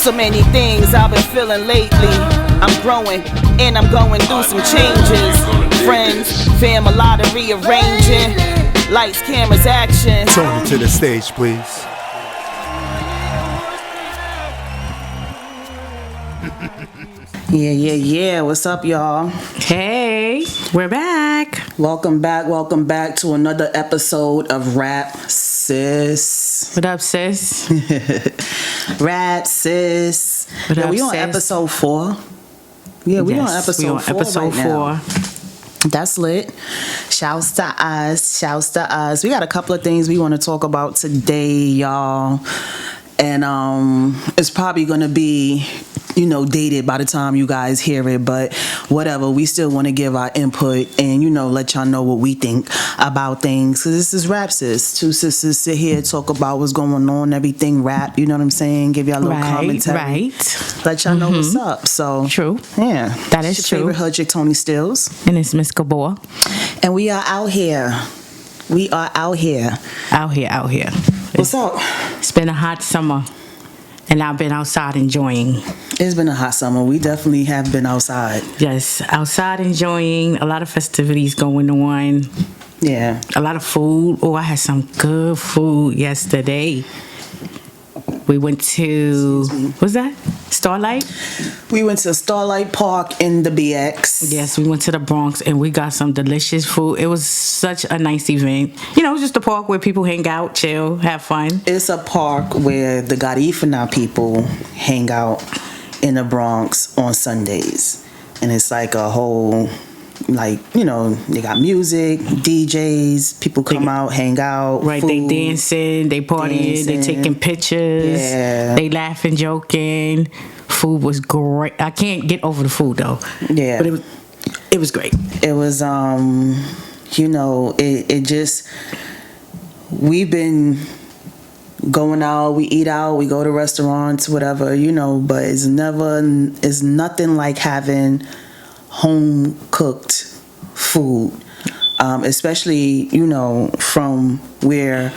So many things I've been feeling lately. I'm growing and I'm going through some changes. Friends, fam, a lot of rearranging. Lights, cameras, action. Tony to the stage, please. Yeah. What's up, y'all? Hey, we're back. Welcome back to another episode of RapSIS. What up, sis? RapSIS. What up, we on sis? episode 4. Yeah, we on episode 4 episode right now. 4. That's lit. Shouts to us. We got a couple of things we want to talk about today, y'all. And it's probably gonna be, dated by the time you guys hear it, but whatever. We still want to give our input and let y'all know what we think about things. Cause this is RapSIS. Two sisters sit here, talk about what's going on, everything rap. You know what I'm saying? Give y'all a little commentary. Right. Let y'all know what's up. So true. Yeah, That is it's your true. favorite hood chick, ToniSteelz, And it's Mz Gabore. and we are out here. Out here. What's up? It's been a hot summer, and I've been outside enjoying. It's been a hot summer. We definitely have been outside. Yes, outside enjoying. A lot of festivities going on. Yeah. A lot of food. Oh, I had some good food yesterday. We went to, what's that? Starlight? We went to Starlight Park in the BX. Yes, we went to the Bronx and we got some delicious food. It was such a nice event. It's just a park where people hang out, chill, have fun. It's a park where the N'Finite people hang out in the Bronx on Sundays. And it's like a whole, they got music, DJs, people come out, hang out. Right, food, they dancing, they partying, they taking pictures, they laughing, joking. Food was great. I can't get over the food though. Yeah. But it was great. It was, it just, we've been going out, we eat out, we go to restaurants, whatever, but it's nothing like having home cooked food, especially from where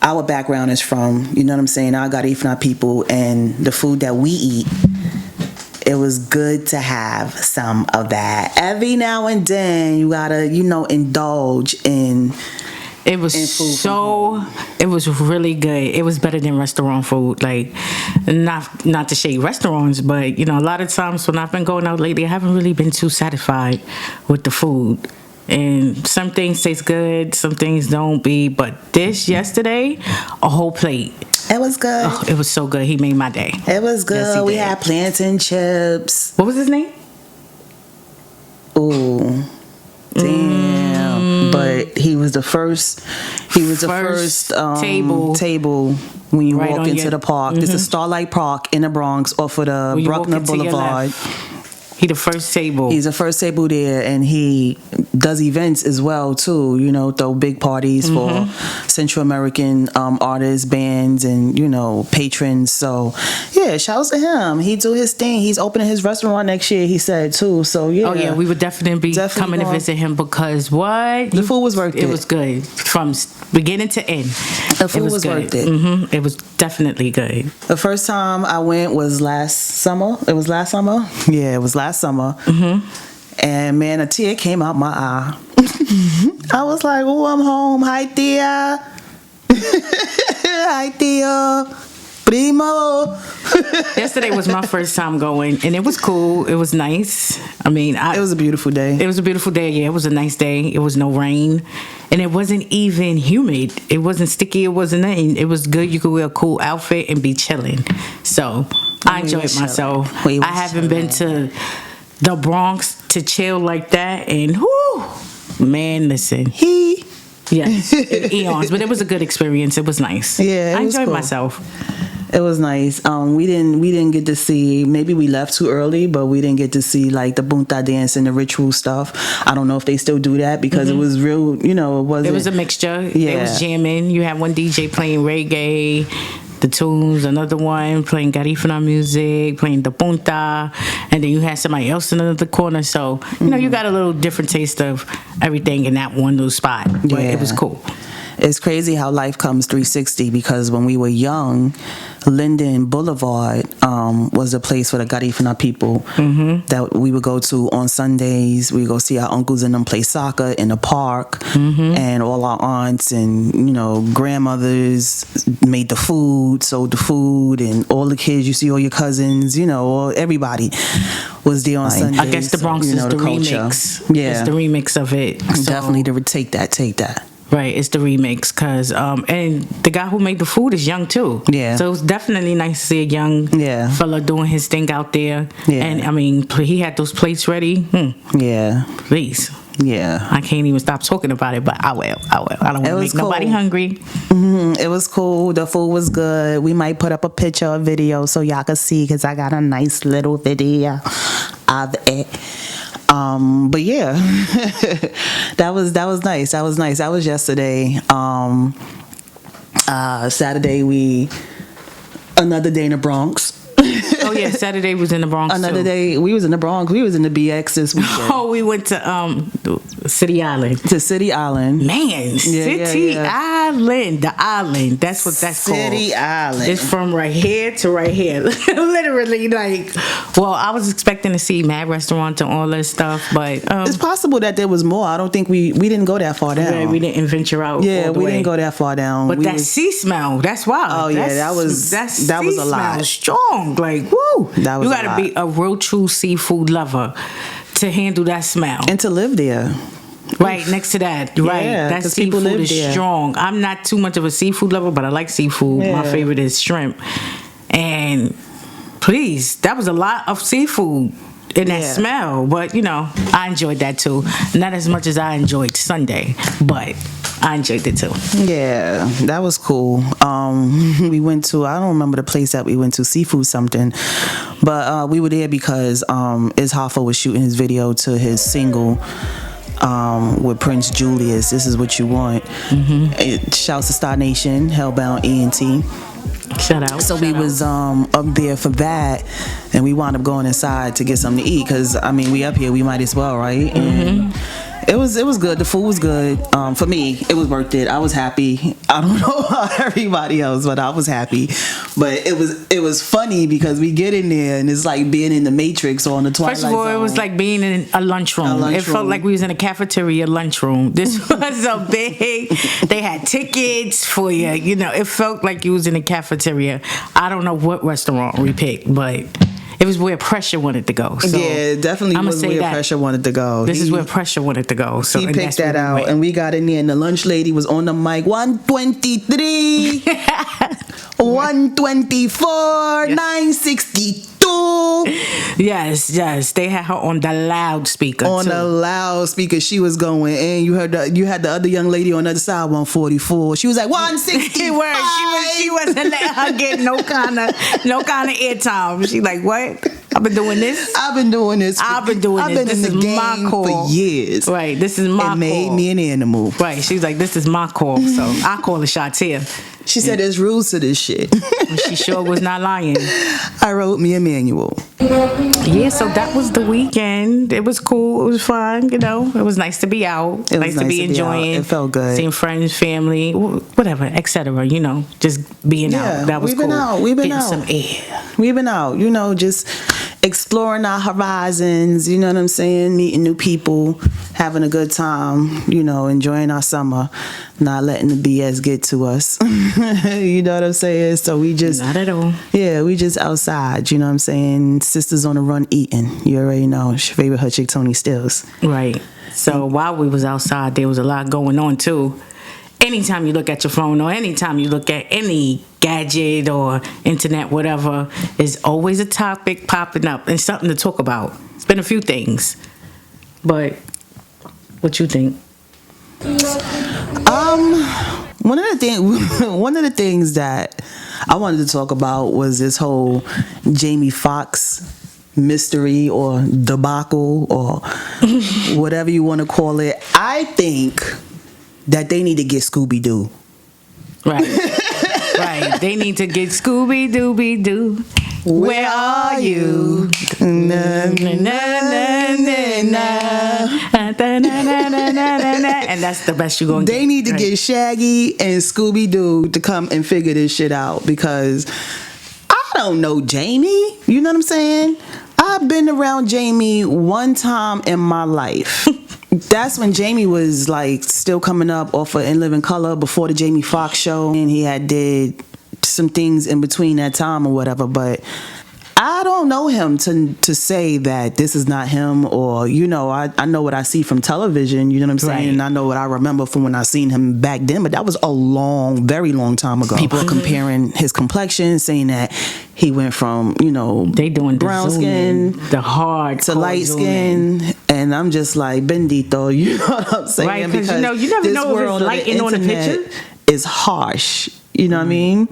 our background is from. You know what I'm saying? I got N'Finite people, and the food that we eat, it was good to have some of that every now and then. You gotta indulge in. It was it was really good. It was better than restaurant food. Like, not to shade restaurants, but a lot of times when I've been going out lately, I haven't really been too satisfied with the food. And some things taste good, some things don't be. But this yesterday, a whole plate. It was good. Oh, it was so good. He made my day. It was good. Yes, We did. had plantain chips. What was his name? Ooh, damn! But he was the first. He was the first table when you Right walk on into the park. This is Starlight Park in the Bronx, off of the When you walk Bruckner into your Boulevard. left. He the first table. He's the first table there, and he does events as well too. Throw big parties for Central American artists, bands, and patrons. So yeah, shouts to him. He do his thing. He's opening his restaurant next year, he said too. So yeah. Oh yeah, we would definitely be coming to visit him because the food was worth it. It was good from beginning to end. The food was good. worth it. It was definitely good. The first time I went was last summer. It was last summer? Yeah, it was last summer. And man, a tear came out my eye. I was like, oh, I'm home. Hi, Tia. Hi, Tia. Primo. Yesterday was my first time going, and it was cool. It was nice. It was a beautiful day. It was a beautiful day. Yeah, it was a nice day. It was no rain, and it wasn't even humid. It wasn't sticky. It wasn't nothing. It was good. You could wear a cool outfit and be chilling. So I enjoyed myself. I haven't been to the Bronx to chill like that, and whoo, man, listen. Yes, eons, but it was a good experience. It was nice. Yeah, I enjoyed cool. myself. It was nice. We didn't get to see. Maybe we left too early, but we didn't get to see like the bunta dance and the ritual stuff. I don't know if they still do that because it was real. It wasn't. It was a mixture. Yeah. It was jamming. You had one DJ playing reggae, the tunes, another one playing N'Finite music, playing the punta, and then you had somebody else in another corner. So you got a little different taste of everything in that one little spot. But it was cool. it's crazy how life comes 360, because when we were young, Linden Boulevard was a place for the Garifuna people that we would go to on Sundays. We would go see our uncles and them play soccer in the park, and all our aunts and, you know, grandmothers made the food, sold the food, and all the kids, you see all your cousins, you know, all, everybody was there on Sundays. I guess the Bronx you know, is the culture. remix. Yeah. It's the remix of it. So, Definitely to take that. right, it's the remix, cause and the guy who made the food is young too. Yeah. So it's definitely nice to see a young fella doing his thing out there. Yeah. And I mean, he had those plates ready. Yeah. Please. Yeah. I can't even stop talking about it, but I will. I don't want to make nobody hungry. It was cool. The food was good. We might put up a picture or video so y'all can see, because I got a nice little video of it. But yeah, that was nice. That was nice. That was yesterday. Saturday, another day in the Bronx. Oh yeah, Saturday was in the Bronx. Another day, we was in the Bronx. We was in the BX this weekend. Oh, we went to City Island. To City Island. Man, City Island, the island. That's what that's called. City Island. It's from right here to right here. Literally, like. Well, I was expecting to see mad restaurants and all that stuff, but it's possible that there was more. I don't think we didn't go that far down. Yeah, we didn't venture out. Yeah, all the we way. didn't go that far down. But that sea smell, that's wild. Oh yeah, that was a lot. Strong, like woo. That was you got to be a real true seafood lover to handle that smell and to live there. Right next to that, right? Yeah, that seafood is strong. I'm not too much of a seafood lover, but I like seafood. Yeah. My favorite is shrimp. And please, that was a lot of seafood in that smell. But you know, I enjoyed that too. Not as much as I enjoyed Sunday, but I enjoyed it too. Yeah, that was cool. We went to, I don't remember the place that we went to, seafood something, but we were there because Iz Hoffa was shooting his video to his single with Prince Julius, This Is What You Want. Shouts to Star Nation, Hellbound ENT. Shout out. So we was up there for that, and we wound up going inside to get something to eat, because I mean, we up here, we might as well, right? And it was good. The food was good. For me, it was worth it. I was happy. I don't know about everybody else, but I was happy. But it was funny because we get in there and it's like being in the Matrix or on the Twilight First of all, Zone. it was like being in a lunchroom. It felt like we was in a cafeteria lunchroom. This was a big. They had tickets for you. You know, it felt like you was in a cafeteria. I don't know what restaurant we picked, but it was where Pressure wanted to go. So yeah, definitely was where Pressure wanted to go. This is where Pressure wanted to go. So he picked that out, and we got in there, and the lunch lady was on the mic. 123, 124, 962. Yes, they had her on the loudspeaker. On the loudspeaker, she was going, and you had the other young lady on the other side, 144. She was like 160. She wasn't letting her get no kind of airtime. She like, what? I've been doing this. I've been This in the game for years. Right. This is my call. It made me an animal. Right. She's like, this is my call. So I call the shots here. She said there's rules to this shit. She sure was not lying. I wrote me a manual. Yeah, so that was the weekend. It was cool. It was fun. You know, it was nice to be out. It was nice to be enjoying. It felt good. Seeing friends, family, whatever, etc. You know, just being out. That was cool. We've been Getting out. some air. We've been out. You know, just exploring our horizons. You know what I'm saying? Meeting new people, having a good time. You know, enjoying our summer, not letting the BS get to us. You know what I'm saying? So we just Not at all. Yeah, we just outside. You know what I'm saying? Sisters on the run eating. You already know. It's your favorite hood chick, ToniSteelz. Right. So while we was outside, there was a lot going on too. Anytime you look at your phone or anytime you look at any gadget or internet, whatever, there's always a topic popping up and something to talk about. It's been a few things. But what you think? One of the things that I wanted to talk about was this whole Jamie Foxx mystery or debacle or whatever you want to call it. I think that they need to get Scooby-Doo. Right. Right. They need to get Scooby-Dooby-Doo. Where are you? Na, na, na, na, na, na. and that's the best you're gonna get. They need to get Shaggy and Scooby-Doo to come and figure this shit out, because I don't know Jamie. You know what I'm saying? I've been around Jamie one time in my life. That's when Jamie was like still coming up off of In Living Color, before the Jamie Foxx show, and he had did some things in between that time or whatever, but I don't know him to say that this is not him, or, you know, I know what I see from television, you know what I'm saying? Right. And I know what I remember from when I seen him back then, but that was a very long time ago. People are comparing his complexion, saying that he went from, you know, they doing brown the zooming, skin the hard to light skin, and I'm just like, bendito, you know what I'm saying? Right, because you know, you never know if it's lighting on the picture. Is harsh, you know what I mean?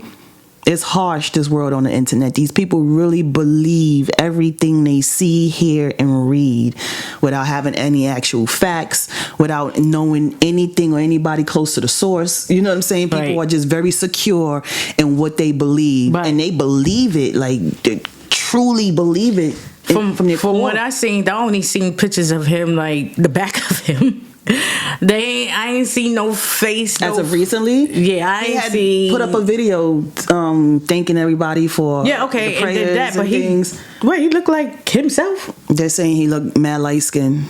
It's harsh, this world on the internet. These people really believe everything they see, hear, and read without having any actual facts, without knowing anything or anybody close to the source. You know what I'm saying? People are just very secure in what they believe. And they believe it, like, they truly believe it. From what I seen, I only seen pictures of him, like the back of him. I ain't seen no face as of recently. Yeah, I ain't seen. Put up a video thanking everybody for the prayers and did that, but things. He looked like himself. They're saying he looked mad light skinned.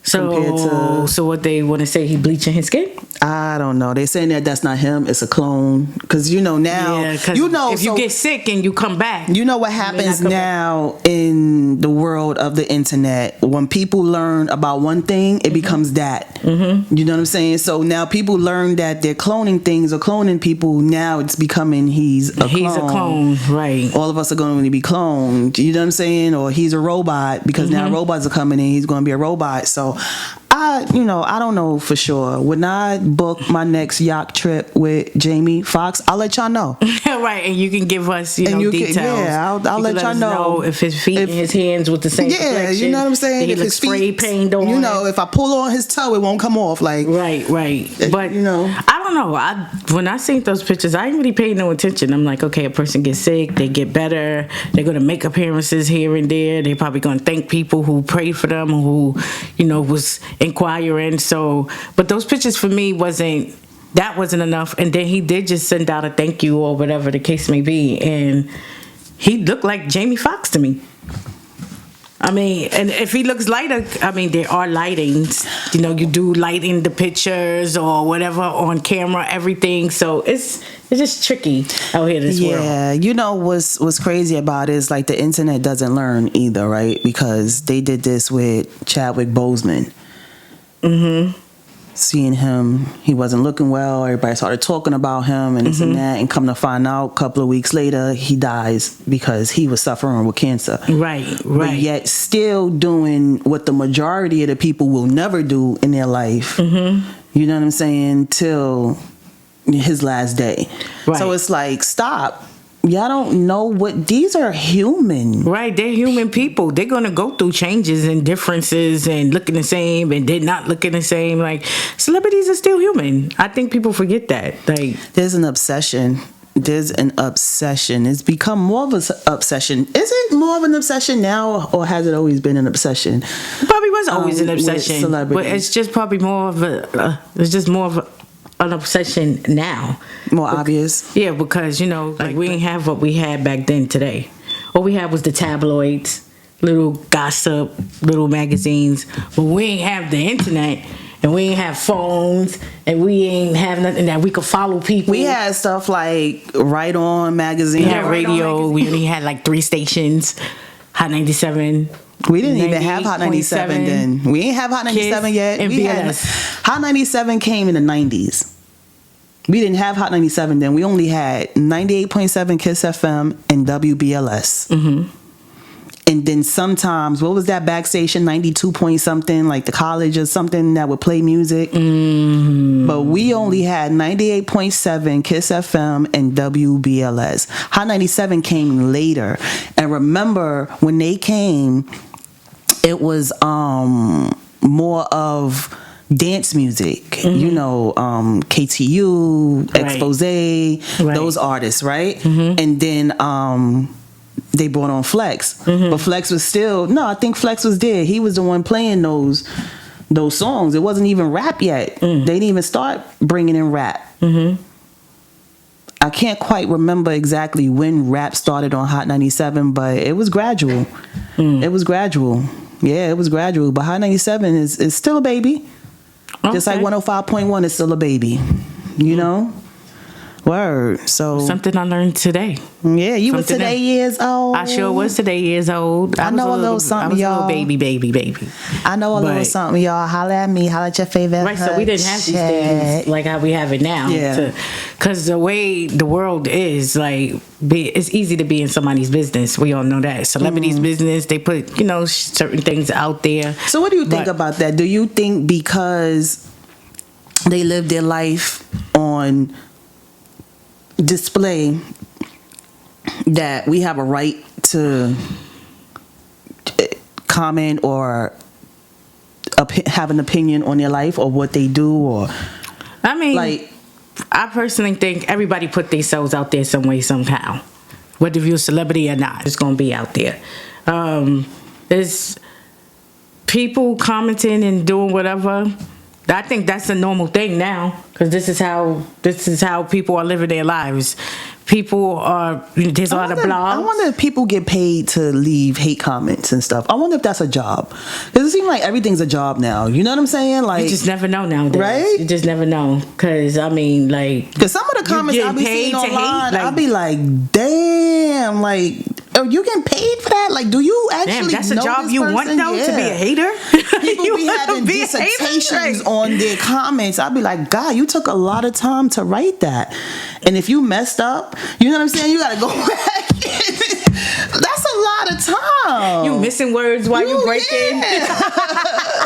So what they want to say, he bleaching his skin? I don't know. They're saying that that's not him. It's a clone. Because you know now, you know, if you get sick and you come back, you know what happens now in the world of the internet. When people learn about one thing, it becomes that. Mm-hmm. You know what I'm saying? So now people learn that they're cloning things or cloning people. Now it's becoming he's a clone, right? All of us are going to be cloned. You know what I'm saying? Or he's a robot, because now robots are coming in. He's going to be a robot. So I don't know for sure. When I book my next yacht trip with Jamie Foxx, I'll let y'all know. Right, and you can give us, details. I'll let y'all know if his feet and his hands with the same complexion. You know what I'm saying? If his spray paint on. You know, if I pull on his toe, it won't come off. Like right. But you know, I don't know. When I seen those pictures, I ain't really paid no attention. I'm like, okay, a person gets sick, they get better, they're gonna make appearances here and there. They're probably gonna thank people who prayed for them, who was inquiring. So, but those pictures for me wasn't enough. And then he did just send out a thank you or whatever the case may be, and he looked like Jamie Foxx to me. I mean, and if he looks lighter, I mean, there are lightings. You do lighting the pictures or whatever on camera, everything. So it's just tricky out here this world. Yeah, what's crazy about it is like the internet doesn't learn either, right? Because they did this with Chadwick Boseman. Mm-hmm. Seeing him, he wasn't looking well. Everybody started talking about him and this and that, and come to find out, a couple of weeks later, he dies because he was suffering with cancer. Right. But yet still doing what the majority of the people will never do in their life. Mm-hmm. You know what I'm saying? Till his last day. Right. So it's like, stop. Y'all don't know what these are. Human, right? They're human people. They're gonna go through changes and differences and looking the same and they're not looking the same. Like, celebrities are still human. I think people forget that. Like, there's an obsession. It's become more of an obsession. Is it more of an obsession now, or has it always been an obsession? It probably was always an obsession, but it's just probably more of an obsession now. More obvious. Yeah, because, like we didn't have what we had back then today. All we had was the tabloids, little gossip, little magazines. But we ain't have the internet, and we ain't have phones, and we ain't have nothing that we could follow people. We had stuff like Right On magazine. We had radio. We only had like 3 stations. Hot 97. We didn't even have Hot 97 then. We ain't have Hot 97 yet. And Hot 97 came in the 90s. We didn't have Hot 97 then. We only had 98.7 Kiss FM and WBLS. Mm-hmm. And then sometimes, what was that back station, 92 point something, like the college or something that would play music? Mm-hmm. But we only had 98.7 Kiss FM and WBLS. Hot 97 came later. And remember, when they came, it was more of dance music, KTU, Expose, those artists, right? Mm-hmm. And then they brought on Flex. Mm-hmm. But Flex was still, I think Flex was there. He was the one playing those those songs. It wasn't even rap yet. They didn't even start bringing in rap. I can't quite remember exactly when rap started on Hot 97, but it was gradual. It was gradual. Yeah, it was gradual. But Hot 97 is still a baby. Okay. Just like 105.1 is still a baby. You know? Word. So something I learned today. Yeah, you were today years old. I sure was today years old. I know a little something, y'all. I was a little baby. I know a little something, y'all. Holla at me. Holla at your favorite. Right, so we didn't have these things like how we have it now. Yeah. Because the way the world is, like, it's easy to be in somebody's business. We all know that. Celebrities' business, they put, certain things out there. So what do you think about that? Do you think because they live their life on display that we have a right to comment or have an opinion on their life or what they do? Or I mean, like, I personally think everybody put themselves out there some way, somehow, whether you're a celebrity or not. It's gonna be out there. There's people commenting and doing whatever. I think that's a normal thing now, because this is how people are living their lives. People are, there's a lot of blogs. I wonder if people get paid to leave hate comments and stuff. I wonder if that's a job, because it seems like everything's a job now. You know what I'm saying? Like, you just never know nowadays, right? You just never know, because I mean, like, because some of the comments I be seeing online, I'll be like, damn, like, are you getting paid for that? Like, do you actually? Damn, that's a know job this you person? want though, to be a hater. People be having dissertations on their comments. I'd be like, God, you took a lot of time to write that, and if you messed up, you know what I'm saying? You gotta go back. That's a lot of time. You missing words while you breaking.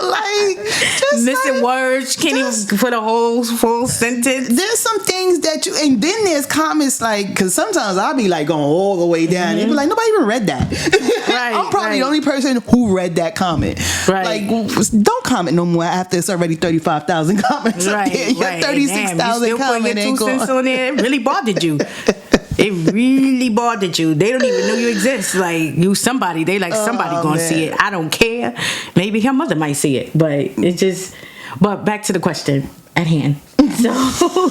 Like, just missing words. Can't even put a whole full sentence. There's some things that you, and then there's comments like, because sometimes I'll be like going all the way down. And be like, nobody even read that. Right, I'm probably the only person who read that comment. Right. Like, don't comment no more after it's already 35,000 comments up there. Your 36,000 comments ain't going. On there. It really bothered you. It really bothered you. They don't even know you exist. Like, you somebody. They like, somebody gonna see it. I don't care. Maybe her mother might see it. But it just... But back to the question at hand. So,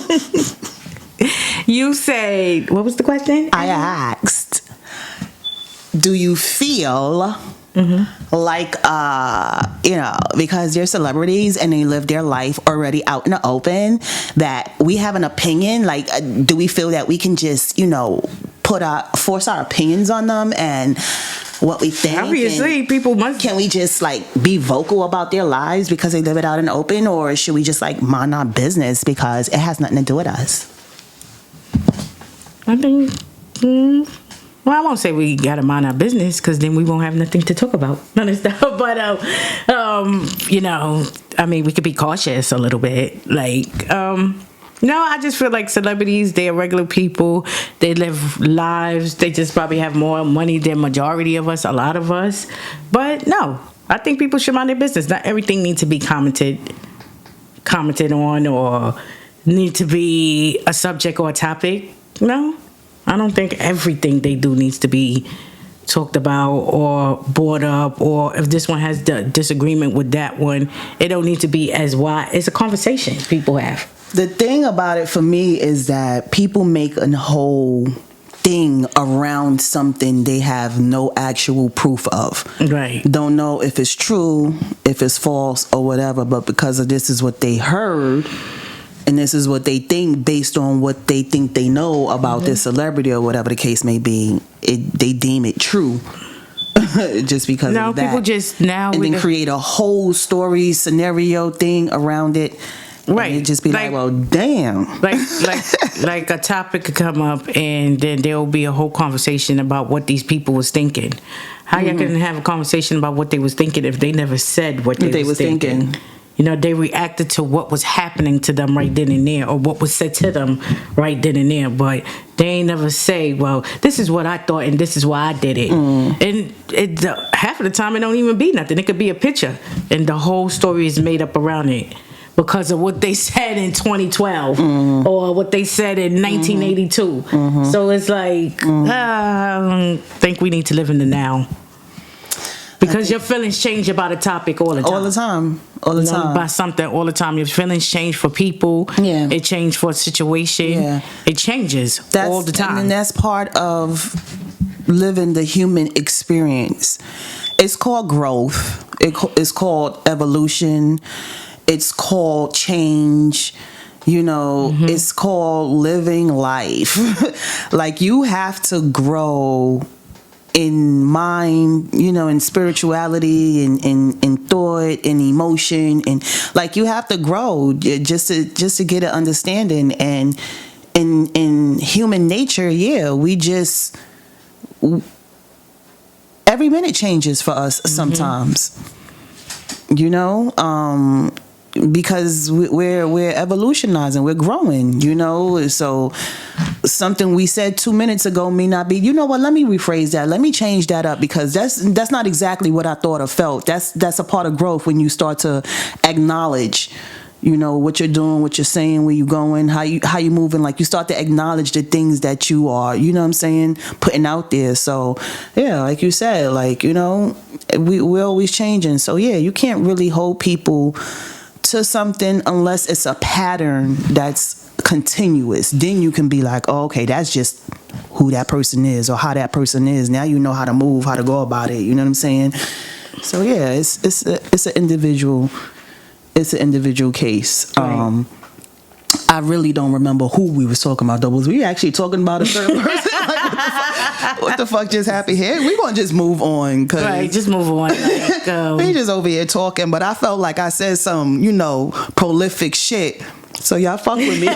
you said... What was the question? I asked, do you feel... like because they're celebrities and they live their life already out in the open, that we have an opinion? Like, do we feel that we can just force our opinions on them and what we think? Obviously, people must. Can we just like be vocal about their lives because they live it out in the open, or should we just like mind our business because it has nothing to do with us? I think. Well, I won't say we gotta mind our business, because then we won't have nothing to talk about. But I mean, we could be cautious a little bit. Like, no, I just feel like celebrities, they're regular people. They live lives. They just probably have more money than majority of us, a lot of us. But no, I think people should mind their business. Not everything needs to be commented on or need to be a subject or a topic. No. I don't think everything they do needs to be talked about or brought up, or if this one has the disagreement with that one, it don't need to be as wide. It's a conversation people have. The thing about it for me is that people make a whole thing around something they have no actual proof of. Right. Don't know if it's true, if it's false, or whatever, but because of this is what they heard, and this is what they think based on what they think they know about this celebrity or whatever the case may be, they deem it true. Just because of that. People just now and then create a whole story scenario thing around it. Right. And just be like, well, damn. Like a topic could come up and then there will be a whole conversation about what these people was thinking. How y'all gonna have a conversation about what they was thinking if they never said what they was thinking? You know, they reacted to what was happening to them right then and there, or what was said to them right then and there. But they ain't never say, well, this is what I thought and this is why I did it. And half of the time it don't even be nothing. It could be a picture and the whole story is made up around it because of what they said in 2012 or what they said in 1982. So it's like, I don't think we need to live in the now. Because your feelings change about a topic all the time. All the time. All the time. About something all the time. Your feelings change for people. Yeah. It changes for a situation. Yeah. It changes all the time. And that's part of living the human experience. It's called growth. It's called evolution. It's called change. You know, it's called living life. Like, you have to grow in mind, you know, in spirituality, in thought, in emotion, and like, you have to grow just to get an understanding. And in human nature, we just, every minute changes for us sometimes. You know, because we're evolutionizing, we're growing, you know. So something we said 2 minutes ago may not be, you know what, let me rephrase that, let me change that up, because that's not exactly what I thought or felt. That's a part of growth, when you start to acknowledge, you know, what you're doing, what you're saying, where you going, how you moving. Like, you start to acknowledge the things that you are, you know what I'm saying, putting out there. So yeah, like you said, like, you know, we're always changing. So yeah, you can't really hold people to something unless it's a pattern that's continuous. Then you can be like, oh, okay, that's just who that person is, or how that person is. Now you know how to move, how to go about it. You know what I'm saying? So yeah, it's an individual case. Right. I really don't remember who we was talking about, though. Was we actually talking about a certain person? Like, what the fuck just happened here? We gonna just move on, cause Right, just move on. Like, we just over here talking. But I felt like I said some, you know, prolific shit. So y'all fuck with me.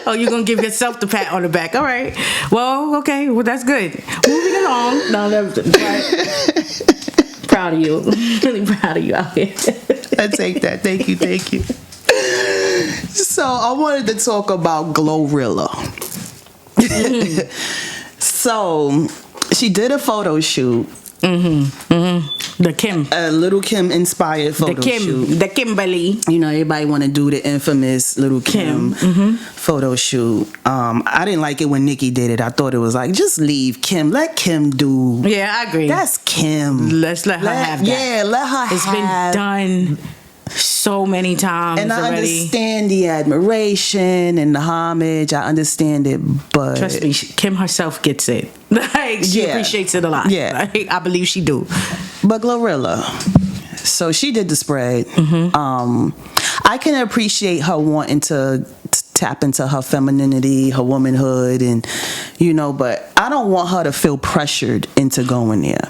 oh, you're gonna give yourself the pat on the back. All right. Well, okay. Well, that's good. Moving along. No, that's right. Proud of you. Really proud of you out here. I take that. Thank you. So I wanted to talk about Glorilla. So she did a photo shoot. The Kim. A Little Kim inspired photo shoot. The Kimberly. You know, everybody want to do the infamous Little Kim photo shoot. I didn't like it when Nicki did it. I thought it was like, just leave Kim. Let Kim do. Yeah, I agree. That's Kim. Let's let her have that. Yeah, let her It's have. been done so many times and I already. understand the admiration and the homage. I understand it, but Trust me, Kim herself gets it. Like, she appreciates it a lot. Yeah. Like, I believe she do. But Glorilla, so she did the spread. I can appreciate her wanting to tap into her femininity, her womanhood, and you know, but I don't want her to feel pressured into going there.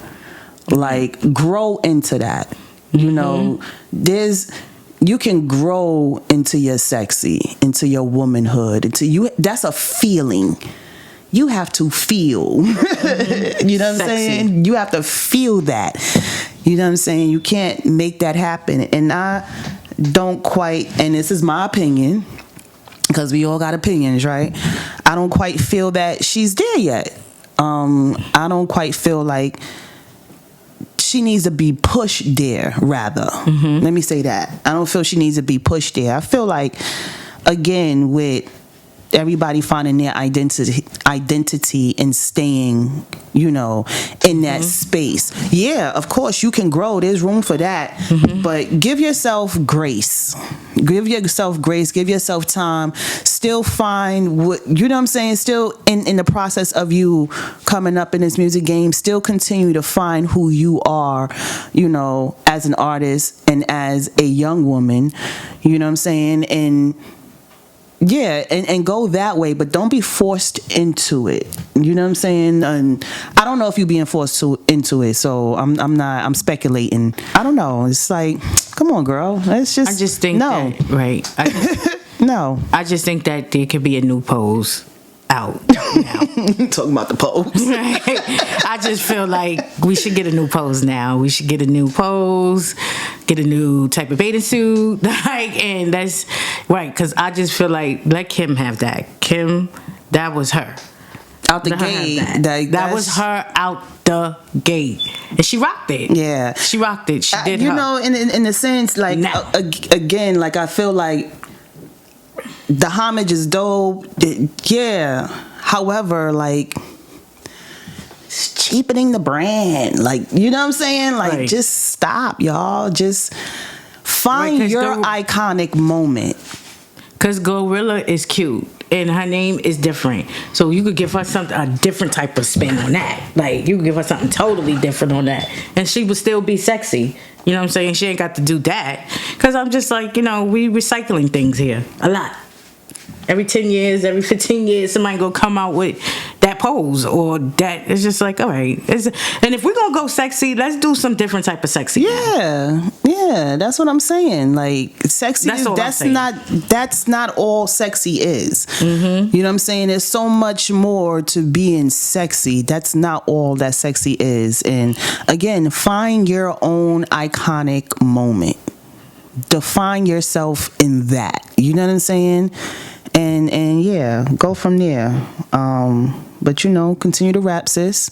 Like, grow into that. You know, you can grow into your sexy, into your womanhood, into you. That's a feeling. You have to feel. You know what I'm saying? You have to feel that. You know what I'm saying? You can't make that happen. And I don't quite, and this is my opinion, because we all got opinions, right? I don't quite feel that she's there yet. I don't quite feel like she needs to be pushed there, rather. Let me say that. I don't feel she needs to be pushed there. I feel like, again, with everybody finding their identity and staying, you know, in that space. Yeah, of course you can grow. There's room for that. But give yourself grace. Give yourself grace. Give yourself time. Still find what, you know what I'm saying? Still in the process of you coming up in this music game, still continue to find who you are, you know, as an artist and as a young woman. You know what I'm saying? And yeah, and go that way, but don't be forced into it. You know what I'm saying? And I don't know if you're being forced into it, so I'm speculating. I don't know. It's like, come on, girl. It's just, I just think no. that, right. No. I just think that there could be a new pose out now. Talking about the pose. I just feel like we should get a new pose now. We should get a new pose, get a new type of bathing suit, like, and that's right. Because I just feel like let Kim have that. Kim, that was her Out the gate. That was her out the gate, and she rocked it. Yeah, she rocked it. She did. You know, in the sense, like again, like I feel like the homage is dope. Yeah. However, like, cheapening the brand. Like, you know what I'm saying? Like, Right. just stop, y'all. Just find Right, 'cause your iconic moment. Because Gorilla is cute and her name is different. So you could give her a different type of spin on that. Like, you could give her something totally different on that. And she would still be sexy. You know what I'm saying? She ain't got to do that. Because I'm just like, we recycling things here a lot. Every 10 years, every 15 years, somebody gonna come out with that pose or that. It's just like, all right. And if we're gonna go sexy, let's do some different type of sexy. Yeah, that's what I'm saying. Like, sexy, that's not all sexy is. Mm-hmm. You know what I'm saying? There's so much more to being sexy. That's not all that sexy is. And again, find your own iconic moment. Define yourself in that. You know what I'm saying? And yeah, go from there. But continue to rap, sis.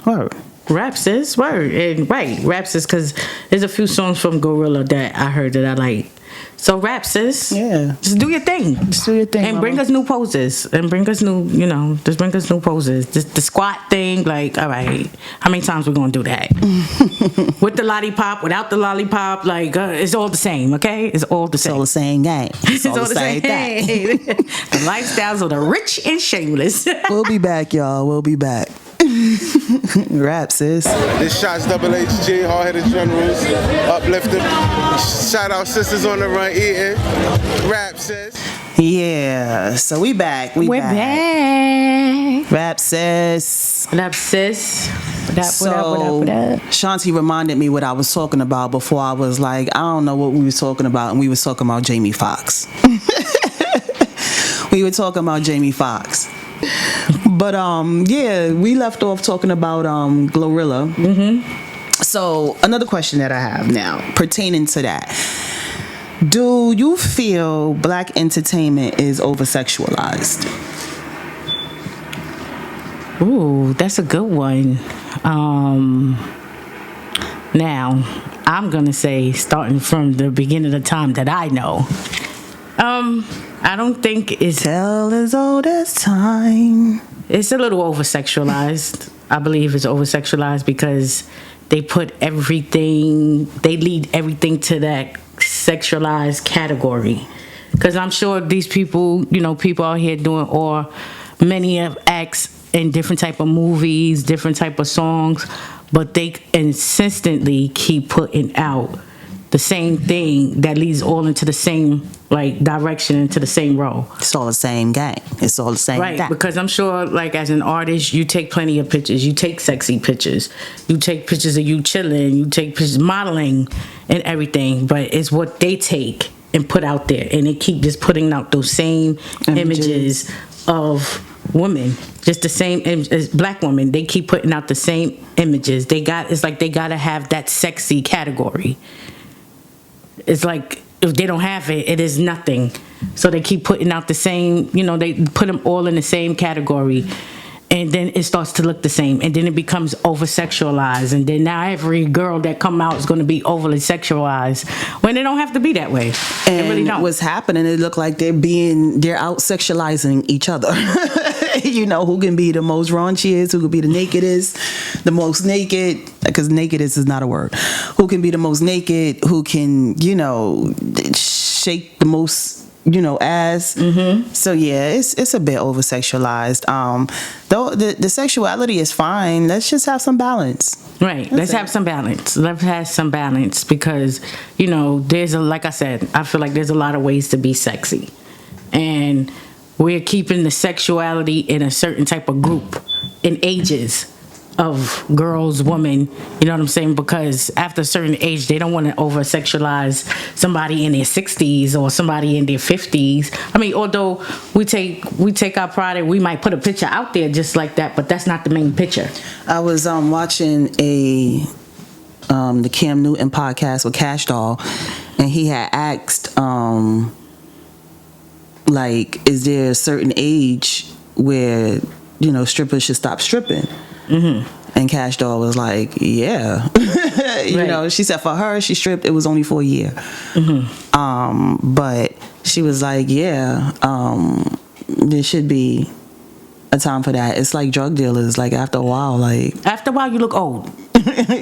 Word. RapSIS, word. And right, RapSIS, because there's a few songs from Gorilla that I heard that I like. So RapSIS, yeah, just do your thing. Just do your thing, and mama. bring us new poses. And bring us new, just bring us new poses. The squat thing, like, all right, how many times we gonna do that? With the lollipop, without the lollipop, like, it's all the same, okay? It's all the same. It's all the same game. It's all the same thing. The lifestyles of the rich and shameless. We'll be back, y'all. We'll be back. Rap, sis. This shot's Double HG, hard-headed generals, uplifting. Shout out sisters on the run eating. Rap, sis. Yeah, so we back. We're back. Rap, sis. What up, sis? What up? Shanti reminded me what I was talking about before. I was like, I don't know what we was talking about, and we was talking about Jamie Foxx. We were talking about Jamie Foxx. But yeah, we left off talking about Glorilla. Mm-hmm. So another question that I have now pertaining to that: do you feel black entertainment is over-sexualized? Ooh, that's a good one. Now, I'm gonna say, starting from the beginning of the time that I know, I don't think it's Tell as old as time. It's a little over-sexualized. I believe it's over-sexualized because they lead everything to that sexualized category. Because I'm sure these people, people out here doing many of acts in different type of movies, different type of songs, but they consistently keep putting out the same thing that leads all into the same direction, into the same role. It's all the same game. It's all the same right, thing. because I'm sure as an artist, you take plenty of pictures. You take sexy pictures. You take pictures of you chilling. You take pictures modeling and everything. But it's what they take and put out there. And they keep just putting out those same images of women. Just the same as black women. They keep putting out the same images. It's like they gotta have that sexy category. It's like if they don't have it, it is nothing. So they keep putting out the same, they put them all in the same category. And then it starts to look the same. And then it becomes over-sexualized. And then now every girl that come out is going to be overly sexualized. When they don't have to be that way. And really don't. What's happening, it look like they're out-sexualizing each other. Who can be the most raunchiest, who can be the nakedest, the most naked, because nakedest is not a word. Who can be the most naked, who can, shake the most, ass. Mm-hmm. So yeah, it's a bit over sexualized. Though the sexuality is fine. Let's just have some balance. Right. Let's have some balance. Let's have some balance because, like I said, I feel like there's a lot of ways to be sexy. And we're keeping the sexuality in a certain type of group in ages of girls, women, you know what I'm saying? Because after a certain age, they don't want to over-sexualize somebody in their 60s or somebody in their 50s. I mean, although we take our pride and we might put a picture out there just like that, but that's not the main picture. I was watching the Cam Newton podcast with Cash Doll, and he had asked, is there a certain age where, strippers should stop stripping? Mm-hmm. And Cash Doll was like, yeah. She said for her, she stripped, it was only for a year. Mm-hmm. But she was like, yeah, there should be a time for that. It's like drug dealers. Like after a while, you look old.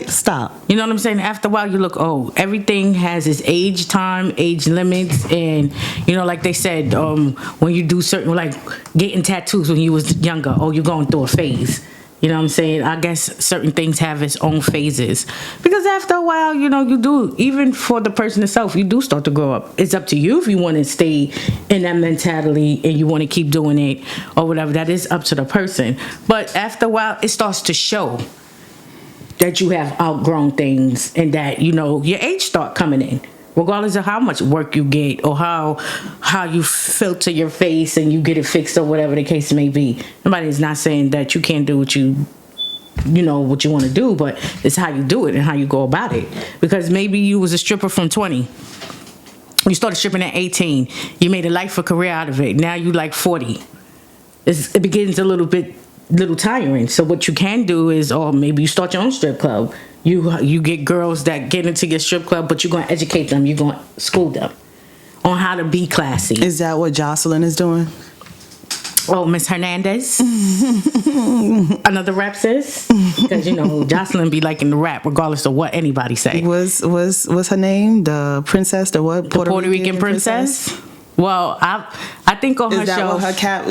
stop. You know what I'm saying? After a while, you look old. Everything has its age time, age limits, and like they said, when you do certain, like getting tattoos when you was younger, you're going through a phase. You know what I'm saying? I guess certain things have its own phases. Because after a while, you do, even for the person itself, you do start to grow up. It's up to you if you want to stay in that mentality and you want to keep doing it or whatever. That is up to the person. But after a while, it starts to show that you have outgrown things and that, your age start coming in. Regardless of how much work you get or how you filter your face and you get it fixed or whatever the case may be. Nobody's not saying that you can't do what you want to do, but it's how you do it and how you go about it. Because maybe you was a stripper from 20. You started stripping at 18. You made a life, a career out of it. Now you like 40. It begins a little tiring. So what you can do is, or maybe you start your own strip club. You get girls that get into your strip club, but you're going to educate them. You're going to school them on how to be classy. Is that what Jocelyn is doing? Oh, Miss Hernandez. Another RapSIS. Because, Jocelyn be liking the rap regardless of what anybody say. What's her name? The princess? The what? Puerto Rican princess? Well, I think on her show.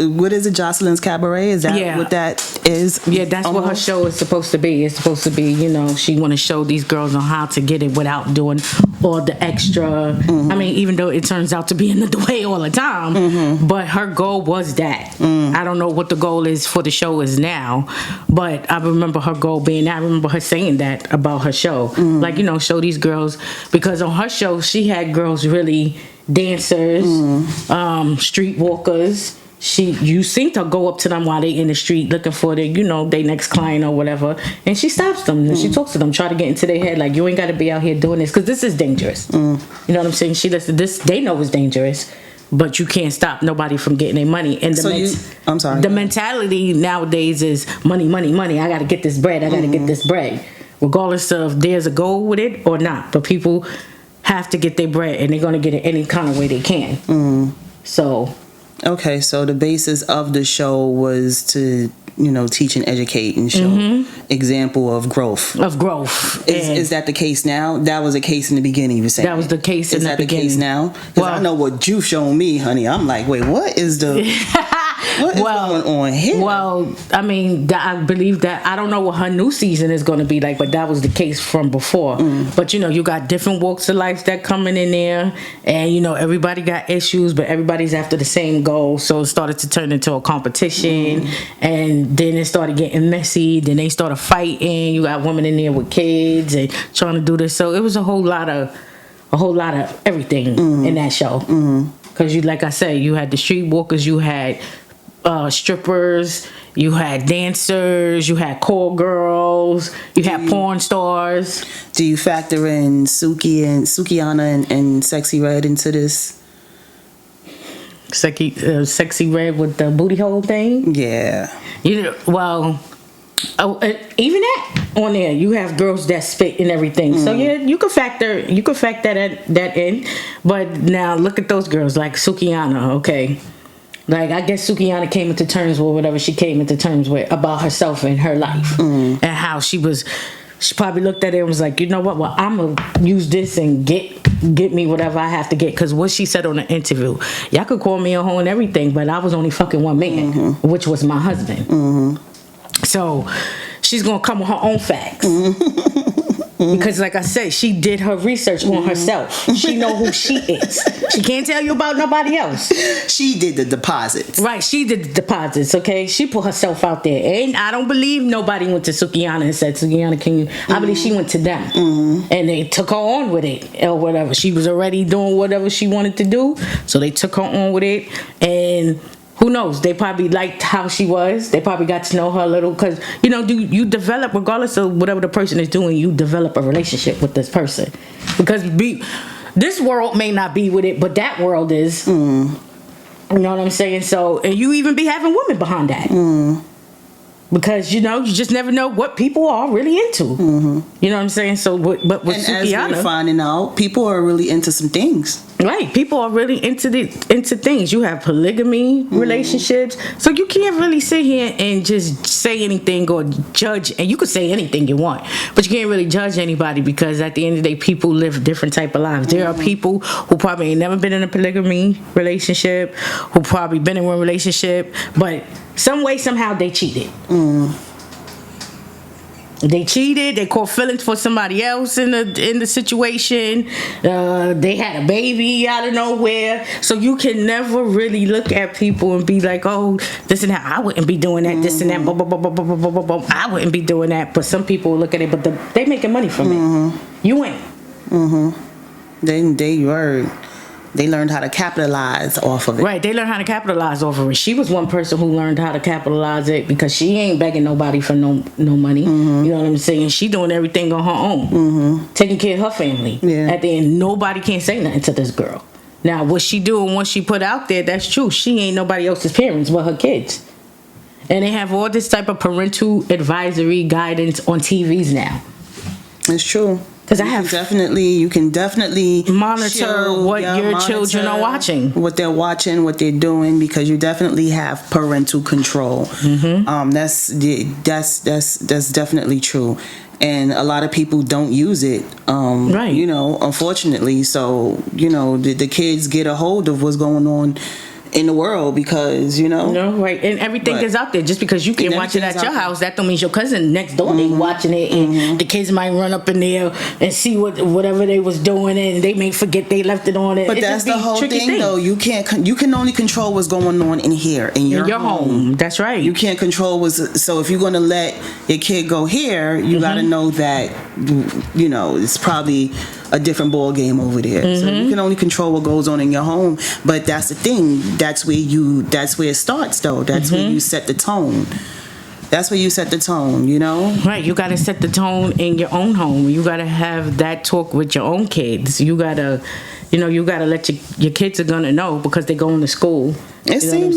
What is it? Jocelyn's Cabaret? Is that what that is? Yeah, that's what her show is supposed to be. It's supposed to be, she want to show these girls on how to get it without doing all the extra. Mm-hmm. I mean, even though it turns out to be in the way all the time, but her goal was that. I don't know what the goal is for the show is now, but I remember her goal being that. I remember her saying that about her show. Like, show these girls, because on her show, she had girls really dancers, street walkers. You seen her go up to them while they in the street looking for their, their next client or whatever, and she stops them and she talks to them, try to get into their head like, you ain't got to be out here doing this because this is dangerous. You know what I'm saying? She listen, this they know is dangerous, but you can't stop nobody from getting their money. And the mentality nowadays is money, money, money. I got to get this bread. I got to get this bread, regardless of there's a goal with it or not. But people have to get their bread, and they're going to get it any kind of way they can. So That was the case in the beginning. Is that the case now? Because I know what you've shown me, honey. I'm like, wait, what is the... What is going on here? Well, I mean, I believe that, I don't know what her new season is going to be like, but that was the case from before. But you got different walks of life that coming in there, and everybody got issues, but everybody's after the same goal. So it started to turn into a competition, and then it started getting messy. Then they started fighting. You got women in there with kids and trying to do this. So it was a whole lot of everything in that show. Because like I said, you had the street walkers, you had strippers, you had dancers, you had call girls, you had porn stars. Do you factor in Sukiana and Sexy Red into this? Sexy Red with the booty hole thing? Yeah. Well, even that on there, you have girls that spit and everything. So yeah, you could factor that in. But now look at those girls like Sukiana, okay? Like, I guess Sukiana came into terms with whatever she came into terms with about herself and her life. And how she probably looked at it and was like, you know what? Well, I'm going to use this and get me whatever I have to get. Because what she said on the interview, y'all could call me a hoe and everything, but I was only fucking one man, which was my husband. So she's going to come with her own facts. Because like I said, she did her research on herself. She know who she is. She can't tell you about nobody else. She did the deposits. Right, she did the deposits, okay? She put herself out there. And I don't believe nobody went to Sukiana and said, Sukiana, can you... I believe she went to them. And they took her on with it or whatever. She was already doing whatever she wanted to do. So they took her on with it. And... who knows? They probably liked how she was. They probably got to know her a little. Because, you develop, regardless of whatever the person is doing, you develop a relationship with this person. Because this world may not be with it, but that world is. You know what I'm saying? So, and you even be having women behind that. Because, you just never know what people are really into. You know what I'm saying? So, but with Sukiana... as we're finding out, people are really into some things. Right, people are really into things. You have polygamy relationships, so you can't really sit here and just say anything or judge. And you could say anything you want, but you can't really judge anybody, because at the end of the day, people live different type of lives. There are people who probably ain't never been in a polygamy relationship, who probably been in one relationship, but some way, somehow, they cheated. They cheated. They caught feelings for somebody else in the situation. They had a baby out of nowhere. So you can never really look at people and be like, "Oh, this and that. I wouldn't be doing that. This and that. Blah, blah, blah, blah, blah, blah, blah, blah. I wouldn't be doing that." But some people look at it, but they making money from it. You ain't. They learned how to capitalize off of it. Right, they learned how to capitalize off of it. She was one person who learned how to capitalize it, because she ain't begging nobody for no money. You know what I'm saying? She doing everything on her own, taking care of her family. Yeah. At the end, nobody can say nothing to this girl. Now, what she doing, what she put out there, that's true. She ain't nobody else's parents but her kids. And they have all this type of parental advisory guidance on TVs now. It's true. Because you can definitely monitor what your children are watching, what they're watching, what they're doing, because you definitely have parental control. That's definitely true, and a lot of people don't use it. Right. You know, unfortunately. So you know, the kids get a hold of what's going on in the world, because right, and everything is out there. Just because you can watch it at your house, that don't mean your cousin next door ain't watching it, and the kids might run up in there and see whatever they was doing, and they may forget they left it on it. But that's the whole thing, though. You can only control what's going on in here, in your home. That's right. You can't control so if you're going to let your kid go here, you got to know that it's probably a different ball game over there. So you can only control what goes on in your home. But that's the thing. That's where it starts, though. That's where you set the tone. That's where you set the tone, Right. You got to set the tone in your own home. You got to have that talk with your own kids. You got to, you got to let your kids are going to know, because they're going to school. It seemed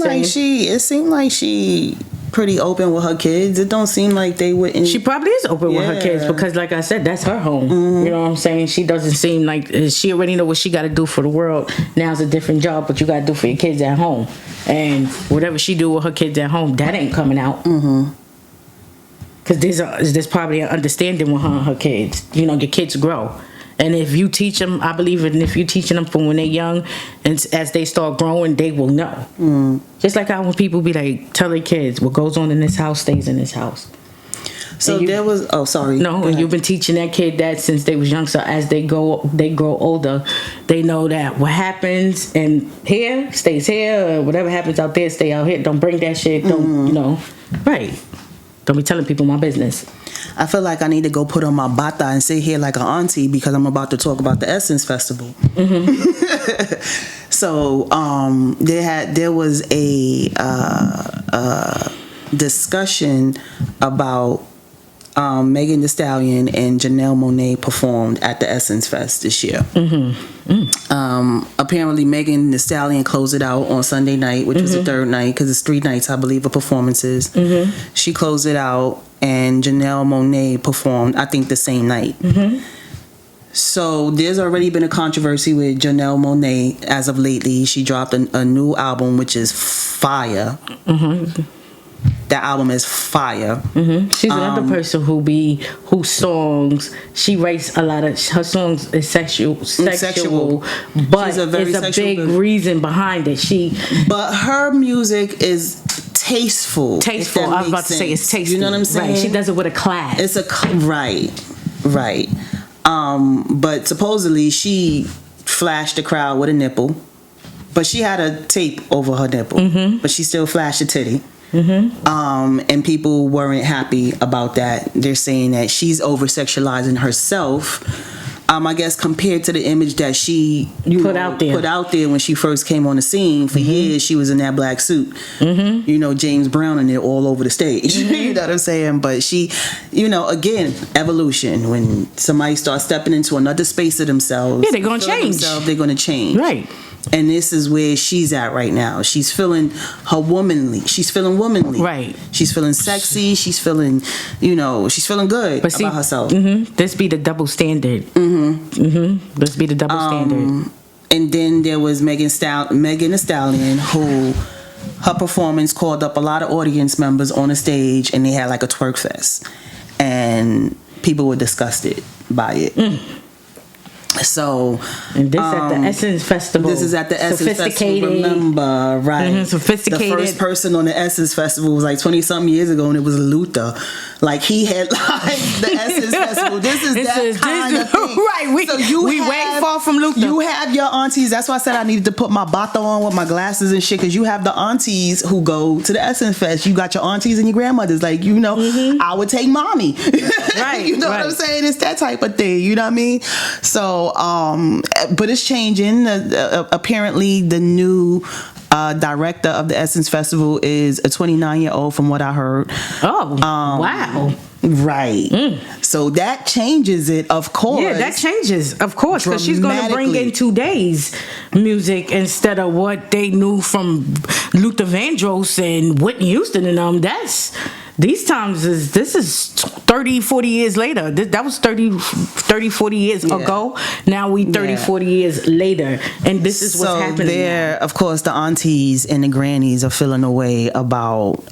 like she pretty open with her kids. It don't seem like they wouldn't. She probably is open with her kids, because like I said, that's her home. You know what I'm saying? She doesn't seem like she already know what she got to do for the world. Now's a different job, but you got to do for your kids at home. And whatever she do with her kids at home, that ain't coming out. Because there's probably an understanding with her and her kids. Your kids grow. And if you teach them, I believe it, and if you're teaching them from when they're young, and as they start growing, they will know. Just like how when people be like, tell their kids, what goes on in this house stays in this house. So there was, No, and you've been teaching that kid that since they was young, so as they grow older, they know that what happens in here stays here, or whatever happens out there stay out here. Don't bring that shit, right. Don't be telling people my business. I feel like I need to go put on my bata and sit here like an auntie, because I'm about to talk about the Essence Festival. So there was a discussion about Megan Thee Stallion and Janelle Monáe performed at the Essence Fest this year. Apparently Megan Thee Stallion closed it out on Sunday night, which was the third night, because it's 3 nights, I believe, of performances. She closed it out, and Janelle Monáe performed, I think, the same night. So there's already been a controversy with Janelle Monáe as of lately. She dropped a new album, which is fire. That album is fire. She's another person whose songs, she writes a lot of her songs is sexual, but there's a big reason behind it. But her music is tasteful. I was about to say it's tasteful. You know what I'm saying? Right. She does it with a class. Right. But supposedly she flashed the crowd with a nipple, but she had a tape over her nipple, but she still flashed a titty. And people weren't happy about that. They're saying that she's over sexualizing herself. I guess compared to the image that she put out there when she first came on the scene. For years she was in that black suit. James Brown in there all over the stage. You know what I'm saying? But she, again, evolution. When somebody starts stepping into another space of themselves, they're gonna change. They're gonna change. Right. And this is where she's at right now. She's feeling womanly. Right. She's feeling sexy. She's feeling, she's feeling good about herself. This be the double standard. This be the double standard. And then there was Megan Thee Stallion, who her performance called up a lot of audience members on the stage, and they had like a twerk fest, and people were disgusted by it. So, and this at the Essence Festival. This is at the Essence Festival. Remember, right? Sophisticated. The first person on the Essence Festival was like 20-something years ago, and it was Luther. Like, he headlined the Essence Festival. This is that kind of thing. Right. We way far from Luther. You have your aunties. That's why I said I needed to put my bata on with my glasses and shit, because you have the aunties who go to the Essence Fest. You got your aunties and your grandmothers. Like, you know, I would take mommy. Right. You know what I'm saying? It's that type of thing. You know what I mean? So, but it's changing. Apparently, the new director of the Essence Festival is a 29-year-old, from what I heard. Oh, wow. Right. So that changes it, of course. Yeah, that changes, of course, because she's going to bring in today's music instead of what they knew from Luther Vandross and Whitney Houston and them. These times this is 30, 40 years later. That was 30, 40 years ago. Now we 30, 40 years later, and this is what's happening. So there, of course, the aunties and the grannies are feeling a way about,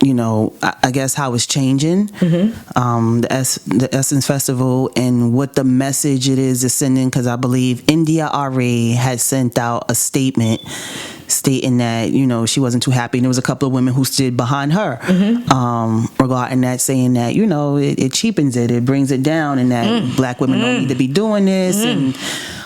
you know, I guess how it's changing, the Essence Festival, and what the message it is sending. Because I believe India Ari had sent out a statement stating that, you know, she wasn't too happy, and there was a couple of women who stood behind her regarding that, saying that, you know, it cheapens it brings it down, and that black women don't need to be doing this. And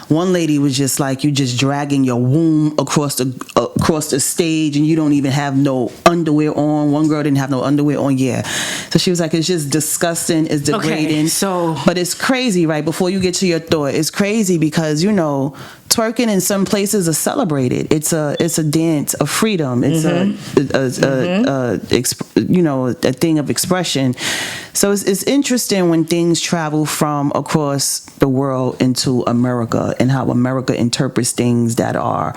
one lady was just like, you just dragging your womb across the stage, and you don't even have no underwear on. One girl didn't have no underwear on. So she was like, it's just disgusting, it's degrading. But it's crazy, right? Before you get to your thought, it's crazy because, you know, twerking in some places are celebrated. It's a dance of freedom. It's a thing of expression. So it's interesting when things travel from across the world into America, and how America interprets things that are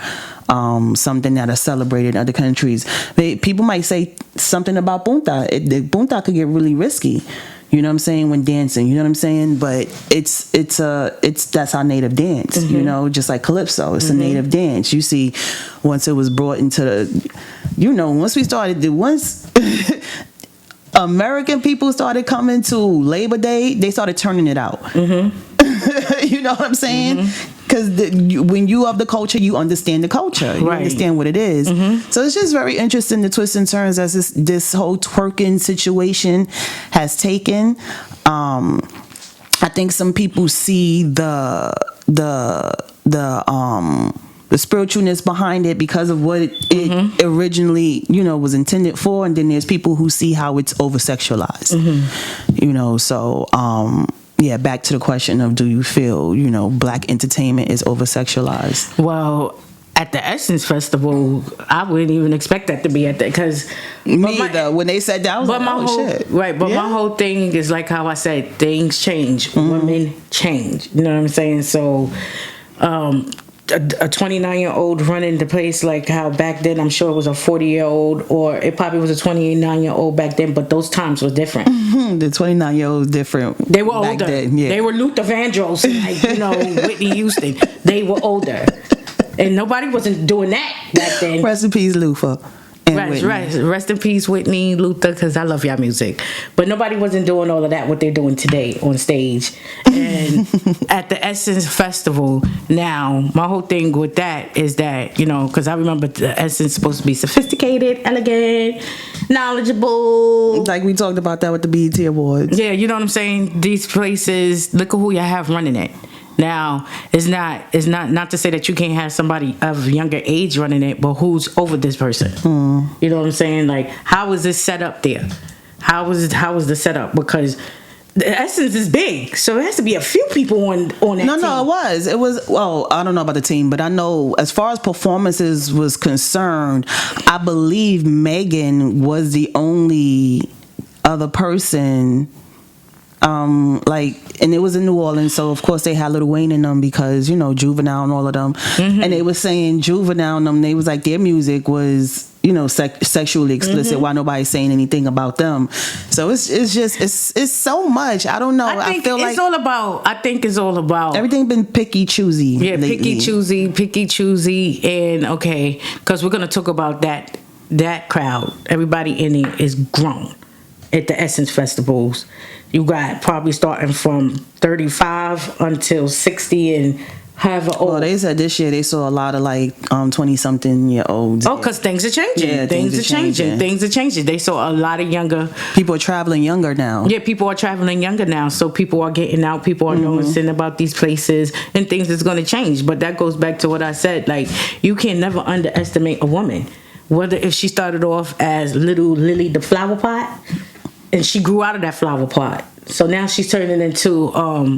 something that are celebrated in other countries. People might say something about punta. Punta could get really risky. You know what I'm saying, when dancing, you know what I'm saying? But that's our native dance, you know, just like Calypso. It's a native dance. You see, once it was brought into the, you know, once American people started coming to Labor Day, they started turning it out. You know what I'm saying? Because when you of the culture, you understand the culture. You understand what it is. So it's just very interesting, the twists and turns as this whole twerking situation has taken. I think some people see the spiritualness behind it because of what it originally, you know, was intended for, and then there's people who see how it's over sexualized. You know, so back to the question of, do you feel, you know, black entertainment is over sexualized? Well, at the Essence Festival, I wouldn't even expect that to be at that, because me either. When they said that, I was like, oh shit. Right, but my whole thing is like how I said, things change, women change. You know what I'm saying? So, a 29-year-old running the place, like how back then I'm sure it was a 40-year-old, or it probably was a 29-year-old back then, but those times were different. The 29-year-old different. They were older. Then, They were Luther Vandross, like, you know, Whitney Houston. They were older, and nobody wasn't doing that back then. Rest in peace, Luther. Right. Rest in peace, Whitney, Luther, because I love y'all music. But nobody wasn't doing all of that, what they're doing today on stage. And at the Essence Festival, now, my whole thing with that is that, you know, because I remember the Essence supposed to be sophisticated, elegant, knowledgeable. Like we talked about that with the BET Awards. Yeah, you know what I'm saying? These places, look at who you have running it. Now, it's not to say that you can't have somebody of younger age running it, but who's over this person? You know what I'm saying? Like, how is this set up there? How is the setup? Because the Essence is big, so it has to be a few people on that team. No, it was, well, I don't know about the team, but I know as far as performances was concerned, I believe Megan was the only other person and it was in New Orleans, so of course they had Lil Wayne in them because, you know, Juvenile and all of them. And they was saying Juvenile and them, they was like, their music was, you know, sexually explicit. Why nobody's saying anything about them? So it's just it's so much. I don't know. I feel like I think it's all about everything been picky choosy. Yeah, lately. picky choosy, and okay, because we're gonna talk about that crowd. Everybody in it is grown at the Essence festivals. You got probably starting from 35 until 60 and however old. Well, they said this year they saw a lot of like 20-something-year-olds. Oh, because things are changing. Yeah, things are changing. Things are changing. They saw a lot of younger people are traveling younger now. Yeah, people are traveling younger now. So people are getting out. People are noticing about these places, and things is going to change. But that goes back to what I said. Like, you can never underestimate a woman. Whether if she started off as little Lily the flower pot, and she grew out of that flower pot. So now she's turning into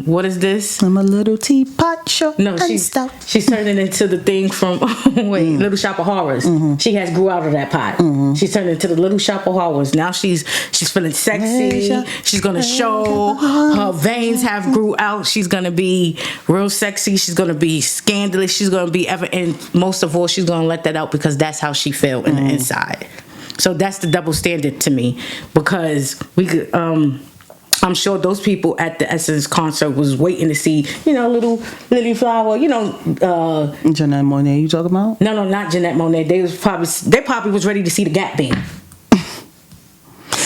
what is this? I'm a little teapot, short No, and she's stout. turning into the thing from Little Shop of Horrors. She has grew out of that pot. She's turning into the Little Shop of Horrors. Now she's feeling sexy. She's gonna show her veins have grew out. She's gonna be real sexy. She's gonna be scandalous. She's gonna be and most of all, she's gonna let that out because that's how she feel in the inside. So that's the double standard to me, because we could I'm sure those people at the Essence concert was waiting to see, you know, little Lily Flower, you know, Jeanette Monáe, you talking about? No, not Jeanette Monáe. They probably was ready to see the Gap Band.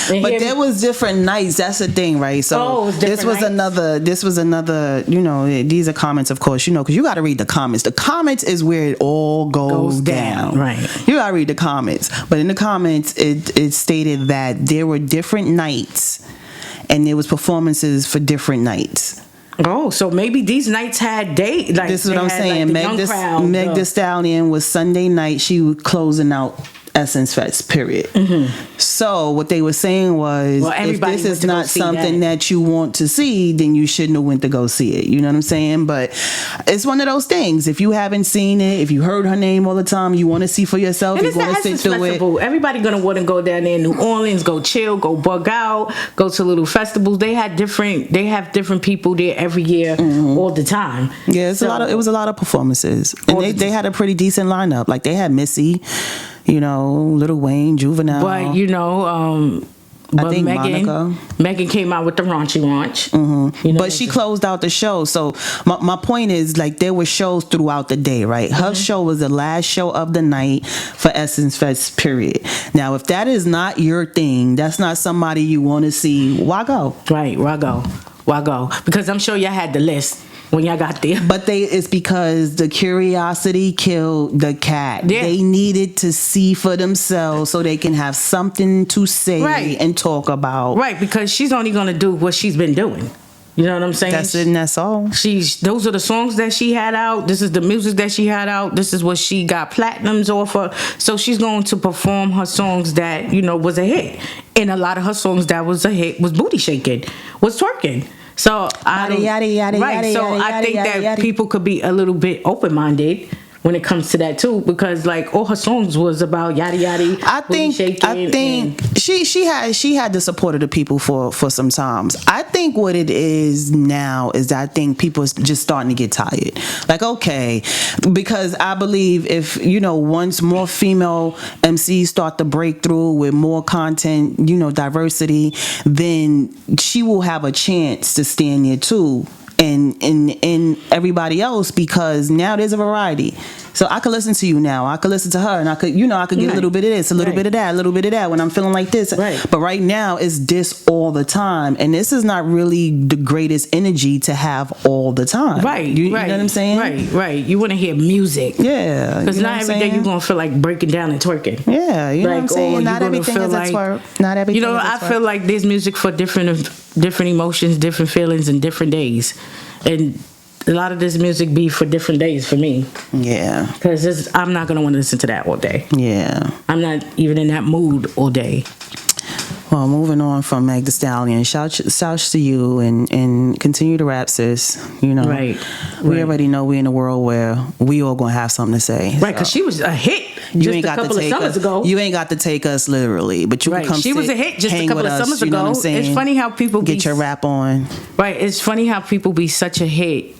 But there was different nights. That's the thing, right? So this was another. You know, these are comments, of course. You know, because you got to read the comments. The comments is where it all goes down. Right. You got to read the comments. But in the comments, it stated that there were different nights, and there was performances for different nights. Oh, so maybe these nights had date. Like, this is what I'm saying. Like, Meg Thee Stallion was Sunday night. She was closing out Essence Fest, period. So what they were saying was, if this is not something that you want to see, then you shouldn't have went to go see it. You know what I'm saying? But it's one of those things. If you haven't seen it, if you heard her name all the time, you want to see for yourself, you want to sit through it. Everybody gonna want to go down there in New Orleans, go chill, go bug out, go to little festivals. They have different people there every year, all the time. Yeah, it was a lot of performances, and they had a pretty decent lineup. Like, they had Missy, you know, Lil Wayne, Juvenile. But, you know, I think Megan came out with the raunchy raunch. You know, but she closed out the show. So my point is, like, there were shows throughout the day, right? Her show was the last show of the night for Essence Fest, period. Now, if that is not your thing, that's not somebody you want to see, why go? Right, why go? Because I'm sure y'all had the list when y'all got there. But it's because the curiosity killed the cat. Yeah. They needed to see for themselves so they can have something to say and talk about. Right, because she's only going to do what she's been doing. You know what I'm saying? That's it, and that's all. Those are the songs that she had out. This is the music that she had out. This is what she got platinums off of. So she's going to perform her songs that, you know, was a hit. And a lot of her songs that was a hit was booty shaking, was twerking. So I think that people could be a little bit open-minded when it comes to that too, because like all her songs was about yada yada. I think she had the support of the people for some times. I think what it is now is that I think people are just starting to get tired. Like, okay, because I believe if, you know, once more female MCs start to break through with more content, you know, diversity, then she will have a chance to stand there too. And everybody else, because now there's a variety. So I could listen to you now. I could listen to her, and I could get a little bit of this, a little bit of that, a little bit of that when I'm feeling like this. Right. But right now it's this all the time, and this is not really the greatest energy to have all the time. Right. You know what I'm saying? Right. You want to hear music. Yeah. Because not every day you're gonna feel like breaking down and twerking. Yeah. You know what I'm saying? Not everything is a twerk. Not everything. You know, I feel like there's music for different emotions, different feelings, and different days. And a lot of this music be for different days for me. Yeah. Because I'm not going to want to listen to that all day. Yeah. I'm not even in that mood all day. Well, moving on from Meg Thee Stallion, shouts to you and continue to rap, sis. You know, Right. We already know we're in a world where we all gonna have something to say. Right, because she was a hit just a couple of summers ago. You ain't got to take us literally, but you Right, can come. she was a hit just a couple of summers you know ago. what I'm saying? It's funny how people get your rap on. Right, it's funny how people be such a hit,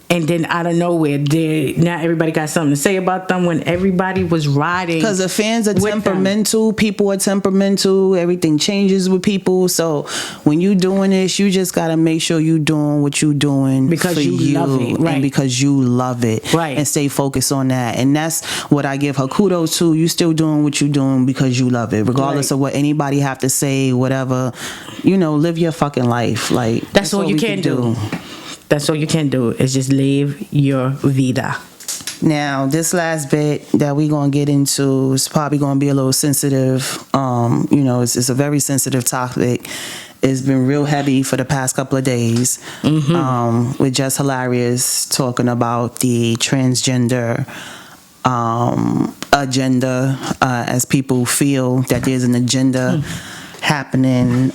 and then out of nowhere, now everybody got something to say about them when everybody was riding. Because the fans are with temperamental, people are temperamental, everything changes with people. So when you doing this, you just gotta make sure you doing what you doing because for you love it, right? And because you love it, right? And stay focused on that. And that's what I give her kudos to. You still doing what you doing because you love it, regardless of what anybody have to say, whatever. You know, live your fucking life. Like that's all you can do. That's all you can do is just live your vida. Now, this last bit that we're going to get into is probably going to be a little sensitive. You know, it's a very sensitive topic. It's been real heavy for the past couple of days. With Just Hilarious talking about the transgender agenda, as people feel that there's an agenda happening.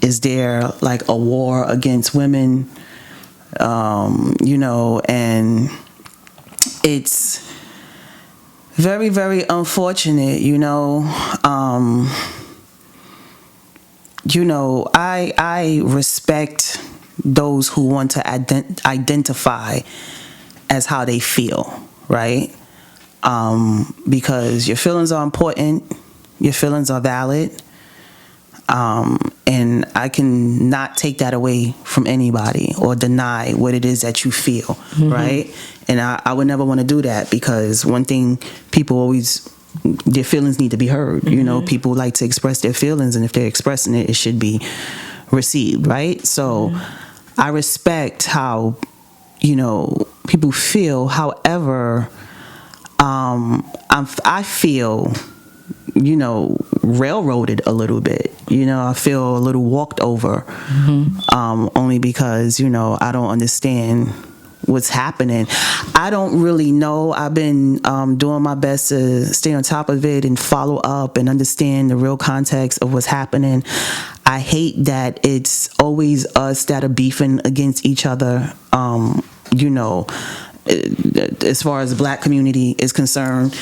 Is there like a war against women? You know, and it's very, very unfortunate, you know. You know, I respect those who want to identify as how they feel, right? Because your feelings are important, your feelings are valid. And I can not take that away from anybody or deny what it is that you feel, right? And I would never want to do that, because one thing people always, their feelings need to be heard. You know, people like to express their feelings, and if they're expressing it, it should be received, right? So I respect how, you know, people feel. However, I feel, you know, railroaded a little bit. You know, I feel a little walked over, only because, you know, I don't understand what's happening. I don't really know. I've been doing my best to stay on top of it and follow up and understand the real context of what's happening. I hate that it's always us that are beefing against each other, you know, as far as the black community is concerned.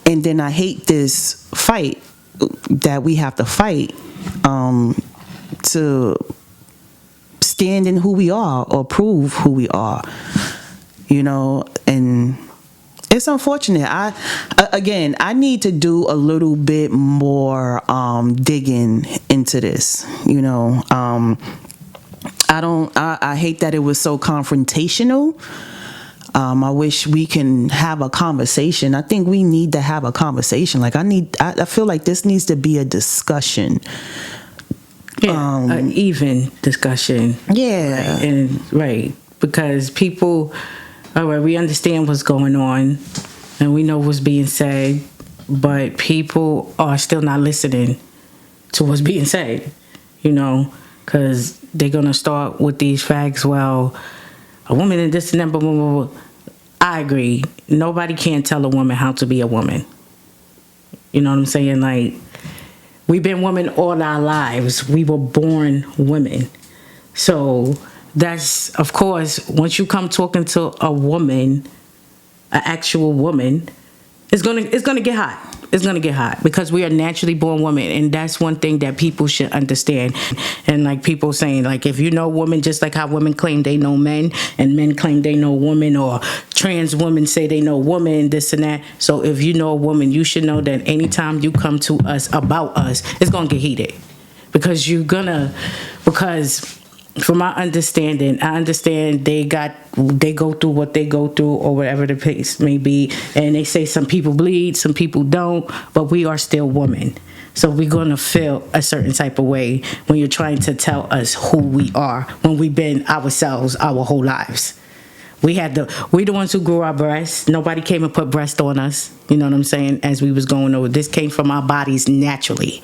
And then I hate this fight that we have to fight to stand in who we are or prove who we are, you know. And it's unfortunate. I need to do a little bit more digging into this, you know. I hate that it was so confrontational. I wish we can have a conversation. I think we need to have a conversation. Like I feel like this needs to be a discussion. Yeah, an even discussion. Yeah. Right. Because people, all right, we understand what's going on and we know what's being said, but people are still not listening to what's being said, you know, because they're going to start with these facts. Well, a woman in this and that, blah, blah, blah, blah. I agree. Nobody can tell a woman how to be a woman. You know what I'm saying? Like, we've been women all our lives. We were born women. So that's, of course, once you come talking to a woman, an actual woman, it's gonna get hot. It's gonna get hot because we are naturally born women, and that's one thing that people should understand. And like people saying, like, if you know women, just like how women claim they know men, and men claim they know women, or trans women say they know women, this and that. So if you know a woman, you should know that anytime you come to us about us, it's gonna get heated because from my understanding, I understand they go through what they go through or whatever the case may be. And they say some people bleed, some people don't, but we are still women. So we're going to feel a certain type of way when you're trying to tell us who we are when we've been ourselves our whole lives. We the ones who grew our breasts. Nobody came and put breast on us. You know what I'm saying? As we was going over, this came from our bodies naturally.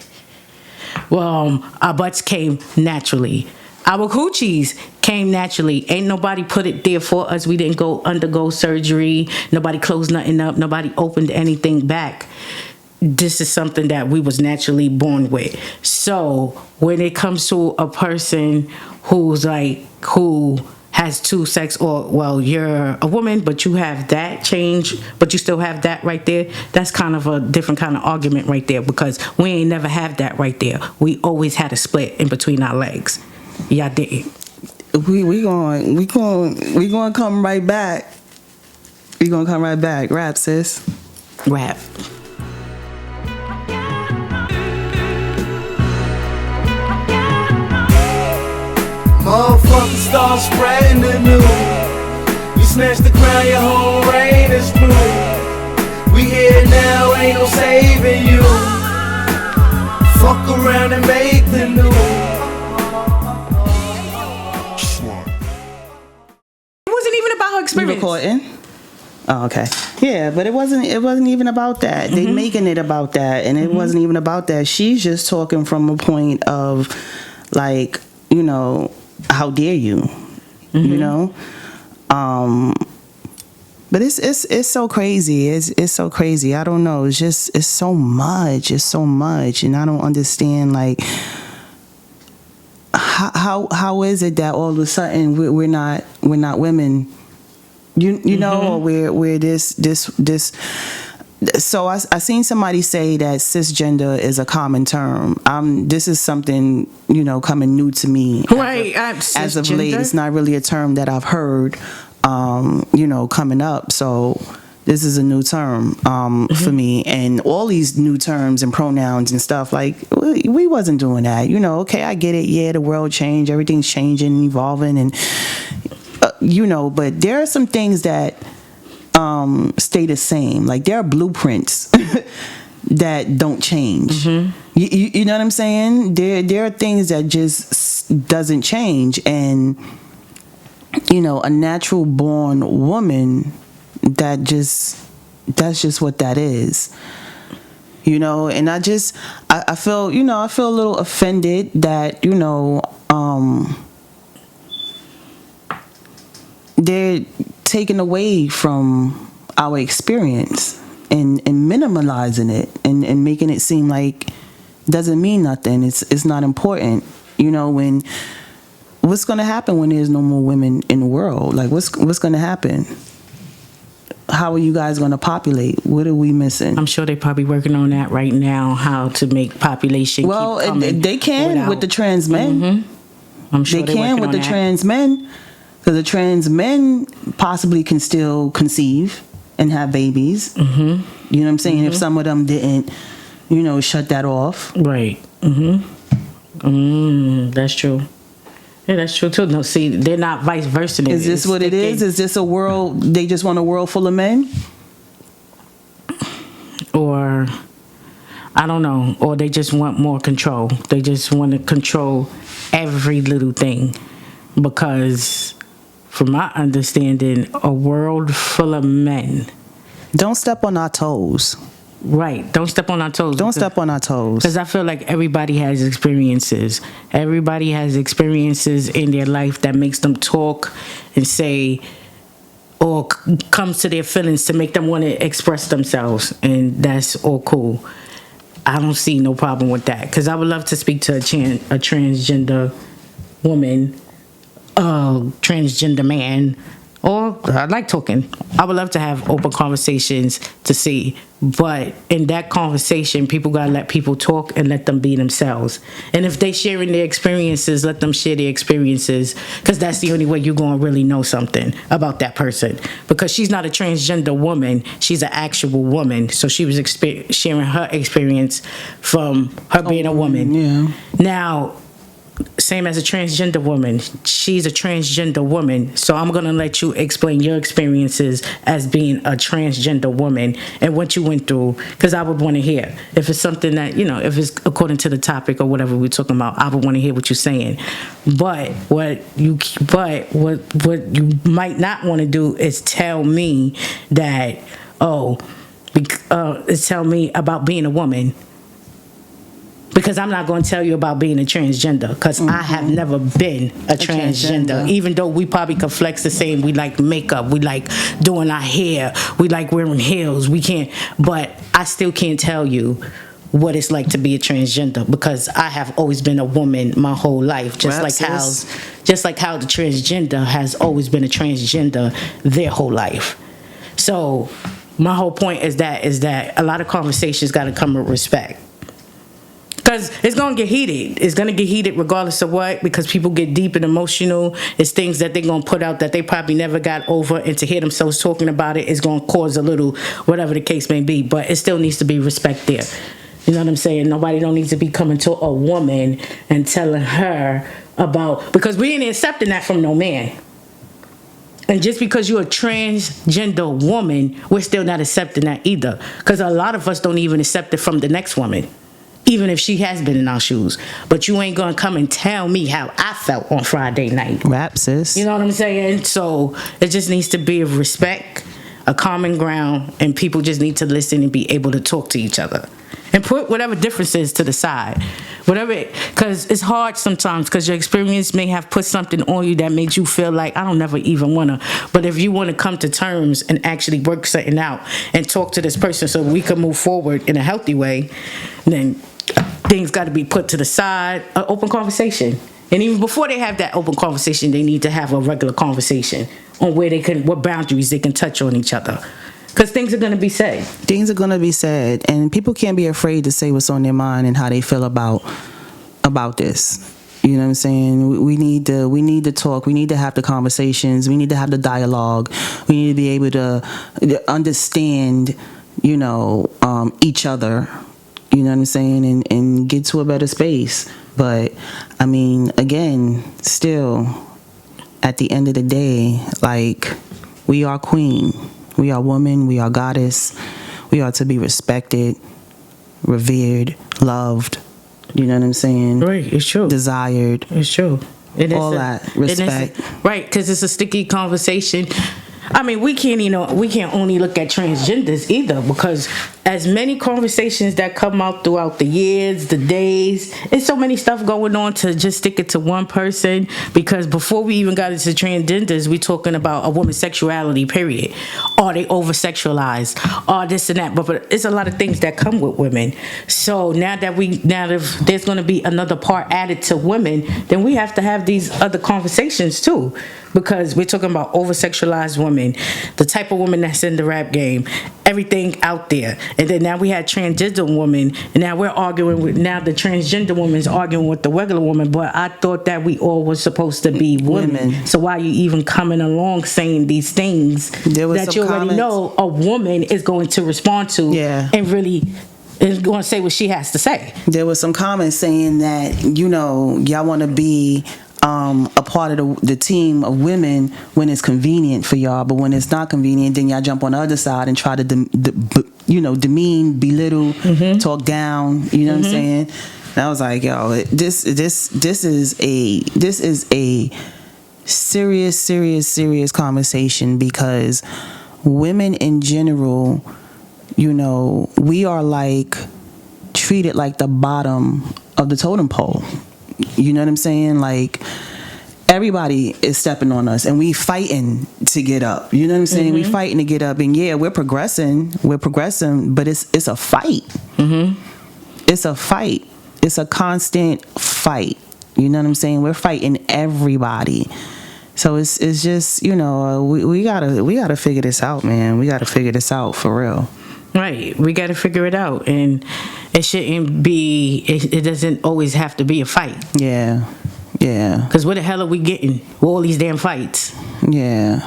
Well, our butts came naturally. Our coochies came naturally. Ain't nobody put it there for us. We didn't undergo surgery. Nobody closed nothing up. Nobody opened anything back. this is something that we was naturally born with. So when it comes to a person who has two sex, or well, you're a woman but you have that change but you still have that right there, that's kind of a different kind of argument right there, because we ain't never have that right there. We always had a split in between our legs. Y'all didn't. We going to come right back. We going to come right back. Rap, sis. Rap. Motherfuckers start spreading the news. You snatch the crown, your whole reign is through. We here now, ain't no saving you. Fuck around and make the news. It wasn't even about her You experience. recording? Oh, okay. Yeah, but it wasn't even about that. They making it about that, and it wasn't even about that. She's just talking from a point of, like, you know, how dare you? You know? But it's so crazy. It's so crazy. I don't know. It's so much. It's so much, and I don't understand, like, how is it that all of a sudden we're not women? You know, or we're this. So I seen somebody say that cisgender is a common term. This is something, you know, coming new to me. Right. As of late, it's not really a term that I've heard, you know, coming up. So this is a new term for me. And all these new terms and pronouns and stuff, like, we wasn't doing that. You know, okay, I get it. Yeah, the world changed. Everything's changing and evolving. And, you know, but there are some things that stay the same. Like, there are blueprints that don't change. You know what I'm saying? There are things that just doesn't change. And, you know, a natural born woman, that's just what that is. You know, and I feel, you know, I feel a little offended that, you know, they're taken away from our experience and minimalizing it and making it seem like doesn't mean nothing. It's not important. You know, what's going to happen when there's no more women in the world? Like, what's going to happen? How are you guys going to populate? What are we missing? I'm sure they're probably working on that right now, how to make population keep coming. They can with the trans men. I'm sure they can with the trans men. Because the trans men possibly can still conceive and have babies. You know what I'm saying? If some of them didn't, you know, shut that off. Right. That's true. Yeah, that's true too. No, see, they're not vice versa. Is this what it is? Is this a world, they just want a world full of men? Or, I don't know. Or they just want more control. They just want to control every little thing. Because, from my understanding, a world full of men. Don't step on our toes. Right. Don't step on our toes. Don't step on our toes. Because I feel like everybody has experiences. Everybody has experiences in their life that makes them talk and say, or comes to their feelings to make them want to express themselves. And that's all cool. I don't see no problem with that. Because I would love to speak to a transgender woman, transgender man, or I like talking. I would love to have open conversations to see, but in that conversation, people gotta let people talk and let them be themselves. And if they sharing their experiences, let them share their experiences, because that's the only way you're gonna really know something about that person. Because she's not a transgender woman, she's an actual woman. So she was sharing her experience from her being a woman. Yeah. Now, same as a transgender woman. She's a transgender woman. So I'm going to let you explain your experiences as being a transgender woman and what you went through. Because I would want to hear. If it's something that, you know, if it's according to the topic or whatever we're talking about, I would want to hear what you're saying. But what you might not want to do is tell me that, tell me about being a woman. Because I'm not going to tell you about being a transgender, because I have never been a transgender. Even though we probably could flex the same. We like makeup. We like doing our hair. We like wearing heels. We can't. But I still can't tell you what it's like to be a transgender, because I have always been a woman my whole life. Just like how the transgender has always been a transgender their whole life. So my whole point is that a lot of conversations got to come with respect. Because it's going to get heated. It's going to get heated regardless of what, because people get deep and emotional. It's things that they're going to put out that they probably never got over, and to hear themselves talking about it is going to cause a little, whatever the case may be. But it still needs to be respect there. You know what I'm saying? Nobody don't need to be coming to a woman and telling her about, because we ain't accepting that from no man. And just because you're a transgender woman, we're still not accepting that either. Because a lot of us don't even accept it from the next woman, even if she has been in our shoes. But you ain't gonna come and tell me how I felt on Friday night. RapSIS. You know what I'm saying? So it just needs to be a respect, a common ground, and people just need to listen and be able to talk to each other. And put whatever differences to the side. Because it's hard sometimes, because your experience may have put something on you that made you feel like, I don't never even want to. But if you want to come to terms and actually work something out and talk to this person so we can move forward in a healthy way, then things got to be put to the side, an open conversation. And even before they have that open conversation, they need to have a regular conversation on what boundaries they can touch on each other. Because things are going to be said. Things are going to be said, and people can't be afraid to say what's on their mind and how they feel about this. You know what I'm saying? We need to talk. We need to have the conversations. We need to have the dialogue. We need to be able to understand, each other. You know what I'm saying? And get to a better space. But I mean, again, still, at the end of the day, like, we are queen. We are woman, we are goddess. We are to be respected, revered, loved. You know what I'm saying? Right, it's true. Desired. It's true. All that. Respect. Right, because it's a sticky conversation. I mean, we can't only look at transgenders either, because as many conversations that come out throughout the years, the days, it's so many stuff going on to just stick it to one person. Because before we even got into transgenders, we talking about a woman's sexuality, period. Are they over-sexualized? Or this and that? But it's a lot of things that come with women. So now if there's going to be another part added to women, then we have to have these other conversations too. Because we're talking about over-sexualized women, the type of woman that's in the rap game, everything out there. And then now we had transgender woman, and now we're arguing with, now the transgender woman's arguing with the regular woman. But I thought that we all were supposed to be women. So why are you even coming along saying these things that you already know a woman is going to respond to and really is going to say what she has to say? There was some comments saying that, y'all want to be a part of the team of women when it's convenient for y'all, but when it's not convenient, then y'all jump on the other side and try to demean, belittle, talk down. You know what I'm saying? And I was like, yo, this is a serious conversation, because women in general, we are like treated like the bottom of the totem pole. You know what I'm saying? Like, everybody is stepping on us, and we fighting to get up. You know what I'm saying? We fighting to get up, and we're progressing, but it's a fight. It's a fight. It's a constant fight. You know what I'm saying? We're fighting everybody. So it's just, we gotta figure this out, man. We gotta figure this out for real. Right, we got to figure it out, and it shouldn't be. It doesn't always have to be a fight. Yeah. Because where the hell are we getting with all these damn fights? Yeah.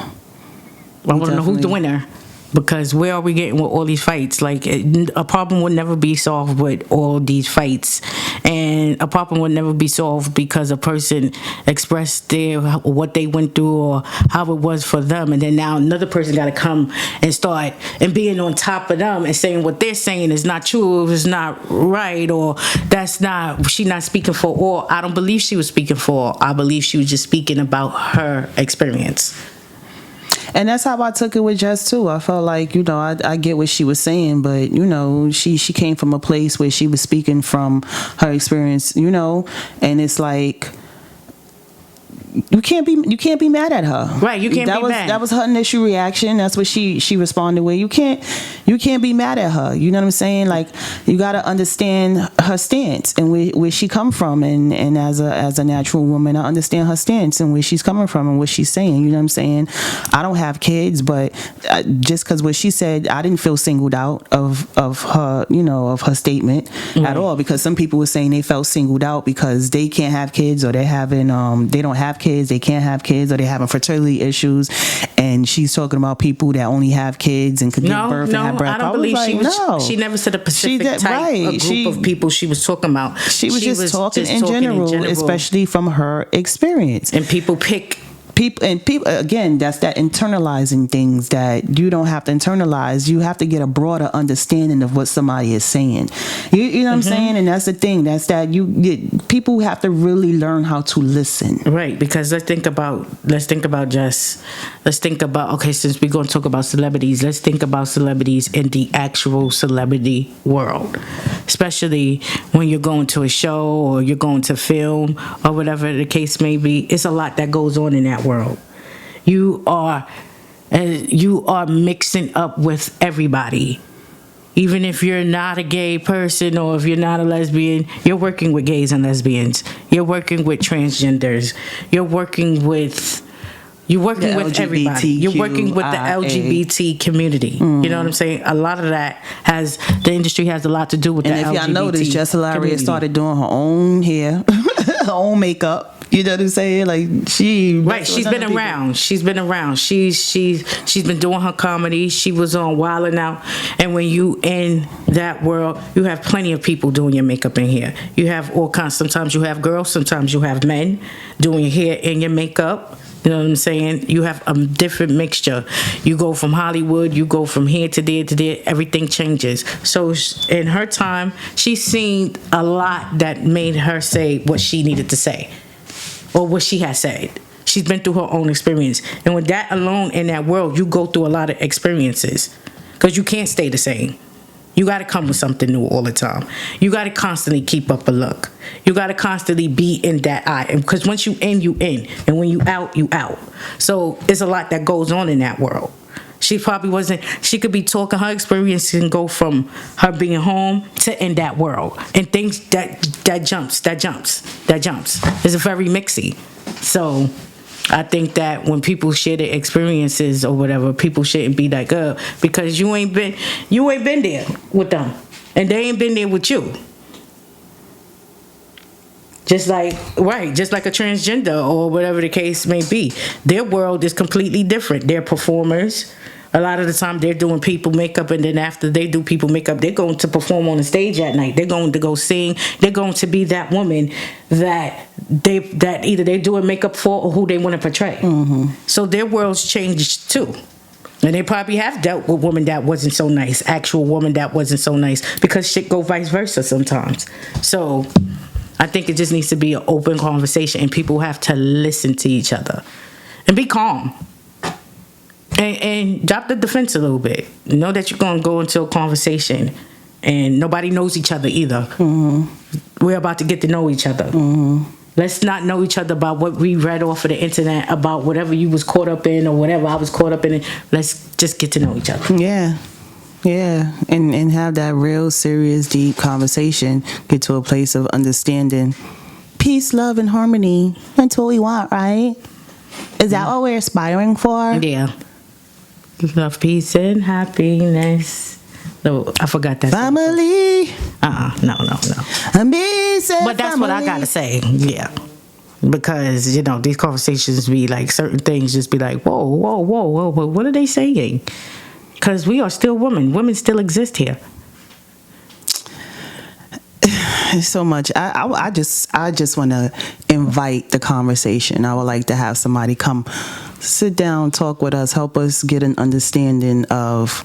I want to know who's the winner. Because where are we getting with all these fights? Like, a problem would never be solved with all these fights. And a problem would never be solved because a person expressed what they went through or how it was for them. And then now another person got to come and start and being on top of them and saying what they're saying is not true, it's not right, or she's not speaking for all. I don't believe she was speaking for all. I believe she was just speaking about her experience. And that's how I took it with Jess too. I felt like, you know, I get what she was saying, but you know, she came from a place where she was speaking from her experience, you know, and it's like, you can't be mad at her. Right, you can't be mad. That was her initial reaction. That's what she responded with. You can't be mad at her. You know what I'm saying? Like, you got to understand her stance and where she come from, and as a natural woman, I understand her stance and where she's coming from and what she's saying. You know what I'm saying? I don't have kids, but just because what she said, I didn't feel singled out of her, you know, of her statement at all, because some people were saying they felt singled out because they can't have kids, or they don't have kids, they can't have kids, or they're having fertility issues, and she's talking about people that only have kids and could give birth and have breath. I don't believe she never said a specific type of group of people she was talking about. She was just talking in general, especially from her experience. And people again, that's that internalizing things that you don't have to internalize. You have to get a broader understanding of what somebody is saying. You know what I'm saying? And that's the thing. That's that people have to really learn how to listen. Right, because let's think about okay, since we're going to talk about celebrities, let's think about celebrities in the actual celebrity world. Especially when you're going to a show or you're going to film or whatever the case may be. It's a lot that goes on in that world. You are mixing up with everybody. Even if you're not a gay person or if you're not a lesbian, you're working with gays and lesbians. You're working with transgenders. You're working with everybody. You're working with the LGBT community. You know what I'm saying? A lot of that the industry has a lot to do with that. And if y'all notice, Jess Hilaria started doing her own hair, her own makeup. You know what I'm saying? Like she's been around. She's been around. She's been doing her comedy. She was on Wild 'N Out. And when you in that world, you have plenty of people doing your makeup in here. You have all kinds. Sometimes you have girls. Sometimes you have men doing your hair and your makeup. You know what I'm saying? You have a different mixture. You go from Hollywood, you go from here to there to there, everything changes. So in her time, she's seen a lot that made her say what she needed to say or what she has said. She's been through her own experience. And with that alone in that world, you go through a lot of experiences because you can't stay the same. You got to come with something new all the time. You got to constantly keep up a look. You got to constantly be in that eye. Because once you in, you in. And when you out, you out. So it's a lot that goes on in that world. She could be talking her experience and go from her being home to in that world. And things that jumps. It's very mixy. So I think that when people share their experiences or whatever, people shouldn't be like, because you ain't been there with them, and they ain't been there with you. Just like a transgender or whatever the case may be, their world is completely different. They're performers. A lot of the time they're doing people makeup, and then after they do people makeup, they're going to perform on the stage at night. They're going to go sing. They're going to be that woman that either they're doing makeup for or who they want to portray. So their world's changed too. And they probably have dealt with women that wasn't so nice, actual woman that wasn't so nice, because shit go vice versa sometimes. So I think it just needs to be an open conversation, and people have to listen to each other and be calm. And drop the defense a little bit. Know that you're going to go into a conversation and nobody knows each other either. We're about to get to know each other. Let's not know each other about what we read off of the internet, about whatever you was caught up in or whatever I was caught up in. Let's just get to know each other. Yeah. And have that real serious, deep conversation. Get to a place of understanding. Peace, love, and harmony. That's what we want, right? Is that what we're aspiring for? Yeah. Love, peace, and happiness. No, I forgot that. Family. No. But that's what I gotta say. Yeah. Because, these conversations be like, certain things just be like, whoa, what are they saying? Because we are still women. Women still exist here. So much. I just want to invite the conversation. I would like to have somebody come sit down, talk with us, help us get an understanding of,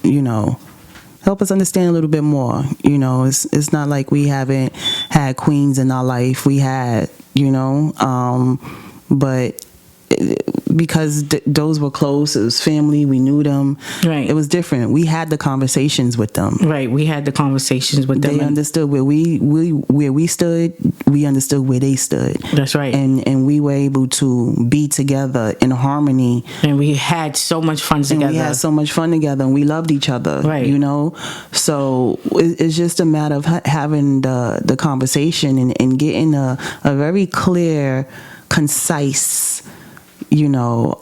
help us understand a little bit more. It's not like we haven't had queens in our life. We had, but because those were close. It was family. We knew them. Right. It was different. We had the conversations with them. Right. We had the conversations with them. They understood where we stood. We understood where they stood. That's right. And we were able to be together in harmony. And we had so much fun together. We had so much fun together, and we loved each other. Right. You know, so it's just a matter of having the conversation and getting a very clear, concise, you know,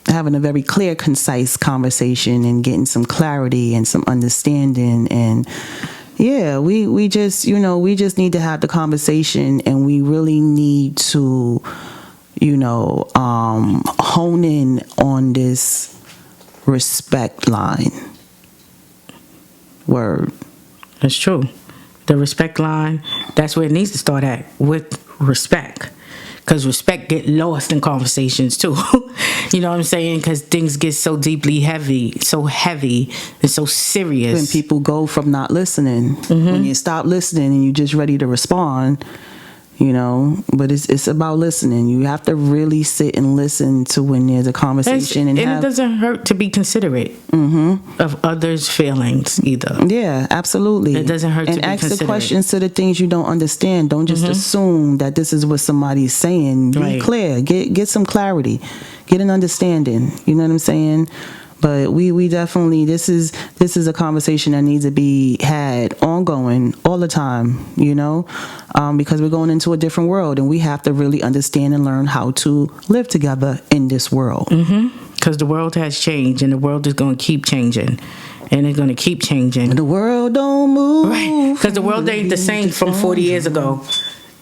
having a very clear, concise conversation and getting some clarity and some understanding. And yeah, we just, you know, we just need to have the conversation, and we really need to, you know, hone in on this respect line. Word. That's true. The respect line, that's where it needs to start at, with respect. Because respect get lost in conversations too. You know what I'm saying? Because things get so deeply heavy and so serious. When people go from not listening, when you stop listening and you're just ready to respond, you know, but it's about listening. You have to really sit and listen to when there's a conversation. And it doesn't hurt to be considerate of others' feelings either. Yeah, absolutely. It doesn't hurt to be considerate. And ask the questions to the things you don't understand. Don't just assume that this is what somebody's saying. Be clear. Get some clarity. Get an understanding. You know what I'm saying? But we definitely, this is a conversation that needs to be had ongoing all the time, you know, because we're going into a different world, and we have to really understand and learn how to live together in this world. Because the world has changed, and the world is going to keep changing, and it's going to keep changing. The world don't move. Right. Because the world ain't the same from 40 years ago.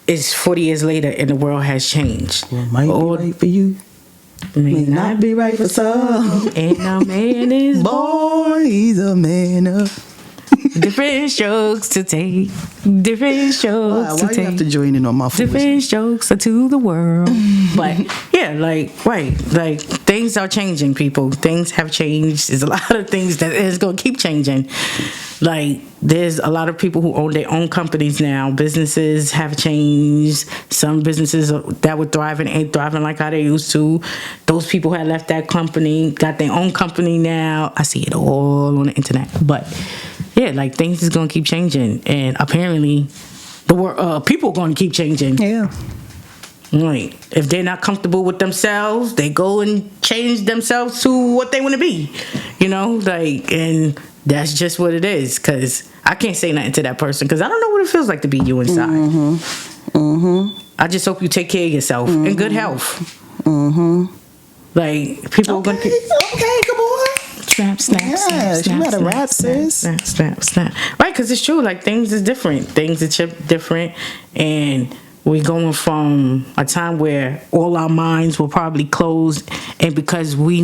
It's 40 years later, and the world has changed. Well, might be right for you. May not be right for some. And a man is born, he's a man of different strokes to take. Different strokes to take. Why you have to take. join in on my foolishness? Different strokes to the world. But yeah, like things are changing, people. Things have changed. There's a lot of things that is gonna keep changing. Like, there's a lot of people who own their own companies now. Businesses have changed. Some businesses that were thriving ain't thriving like how they used to. Those people had left that company, got their own company now. I see it all on the internet. But yeah, like, things is gonna keep changing, and apparently the world, people are gonna keep changing. Yeah. Right. If they're not comfortable with themselves, they go and change themselves to what they want to be. You know, like, and that's just what it is. Because I can't say nothing to that person, because I don't know what it feels like to be you inside. I just hope you take care of yourself in good health. Like, people are gonna. Okay, come on. Snap, snap, Yes, snap, snap, you gotta snap, rap, snap, sis. snap, snap, snap. Right, because it's true. Like, things is different. Things are different, and we're going from a time where all our minds were probably closed, and because we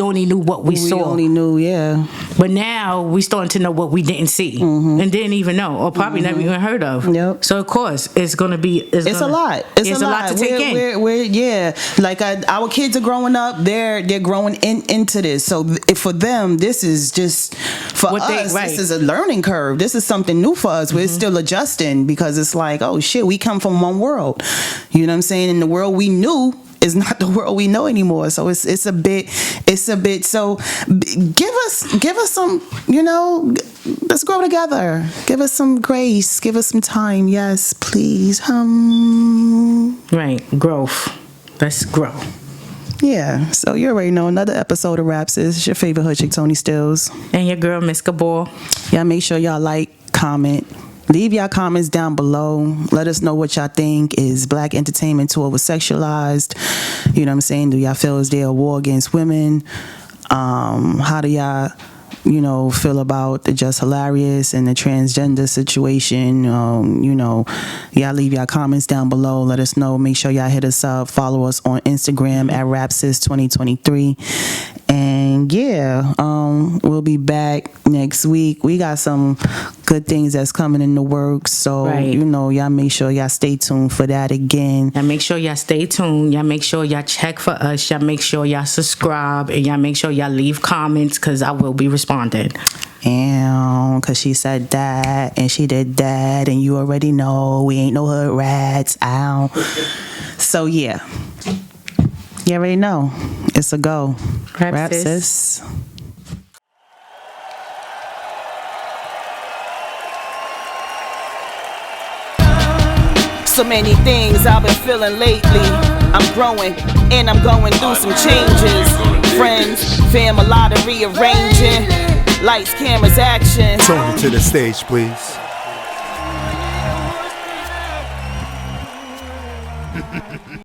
only knew what we saw. We only knew, yeah. But now we starting to know what we didn't see and didn't even know, or probably never even heard of. Yep. So of course it's gonna be. It's a lot. It's a lot to take in. We're yeah. Like, our kids are growing up. They're growing into this. So for them, this is just for us. This is a learning curve. This is something new for us. We're still adjusting, because it's like, oh shit, we come from one world. You know what I'm saying? And the world we knew is not the world we know anymore. So it's a bit. So give us some, you know, let's grow together. Give us some grace. Give us some time. Yes, please. Right, growth. Let's grow. Yeah. So you already know, another episode of RapSIS. It's your favorite hood chick, ToniSteelz, and your girl, Mz Gabore. Y'all make sure y'all like, comment. Leave y'all comments down below. Let us know what y'all think. Is black entertainment too over-sexualized? You know what I'm saying? Do y'all feel is there a war against women? How do y'all, you know, feel about the Just Hilarious and the transgender situation? You know, y'all leave y'all comments down below. Let us know. Make sure y'all hit us up. Follow us on Instagram at RapSIS 2023. And yeah, we'll be back next week. We got some good things that's coming in the works. So, you know, y'all make sure y'all stay tuned for that again. Y'all make sure y'all stay tuned. Y'all make sure y'all check for us. Y'all make sure y'all subscribe. And y'all make sure y'all leave comments, because I will be responding. And because she said that and she did that, and you already know we ain't no hood rats. Ow. So, yeah. You already know. It's a go. RapSIS. RapSIS. So many things I've been feeling lately. I'm growing and I'm going through some changes. Friends, fam, a lot of rearranging. Lights, cameras, action. Toni to the stage, please.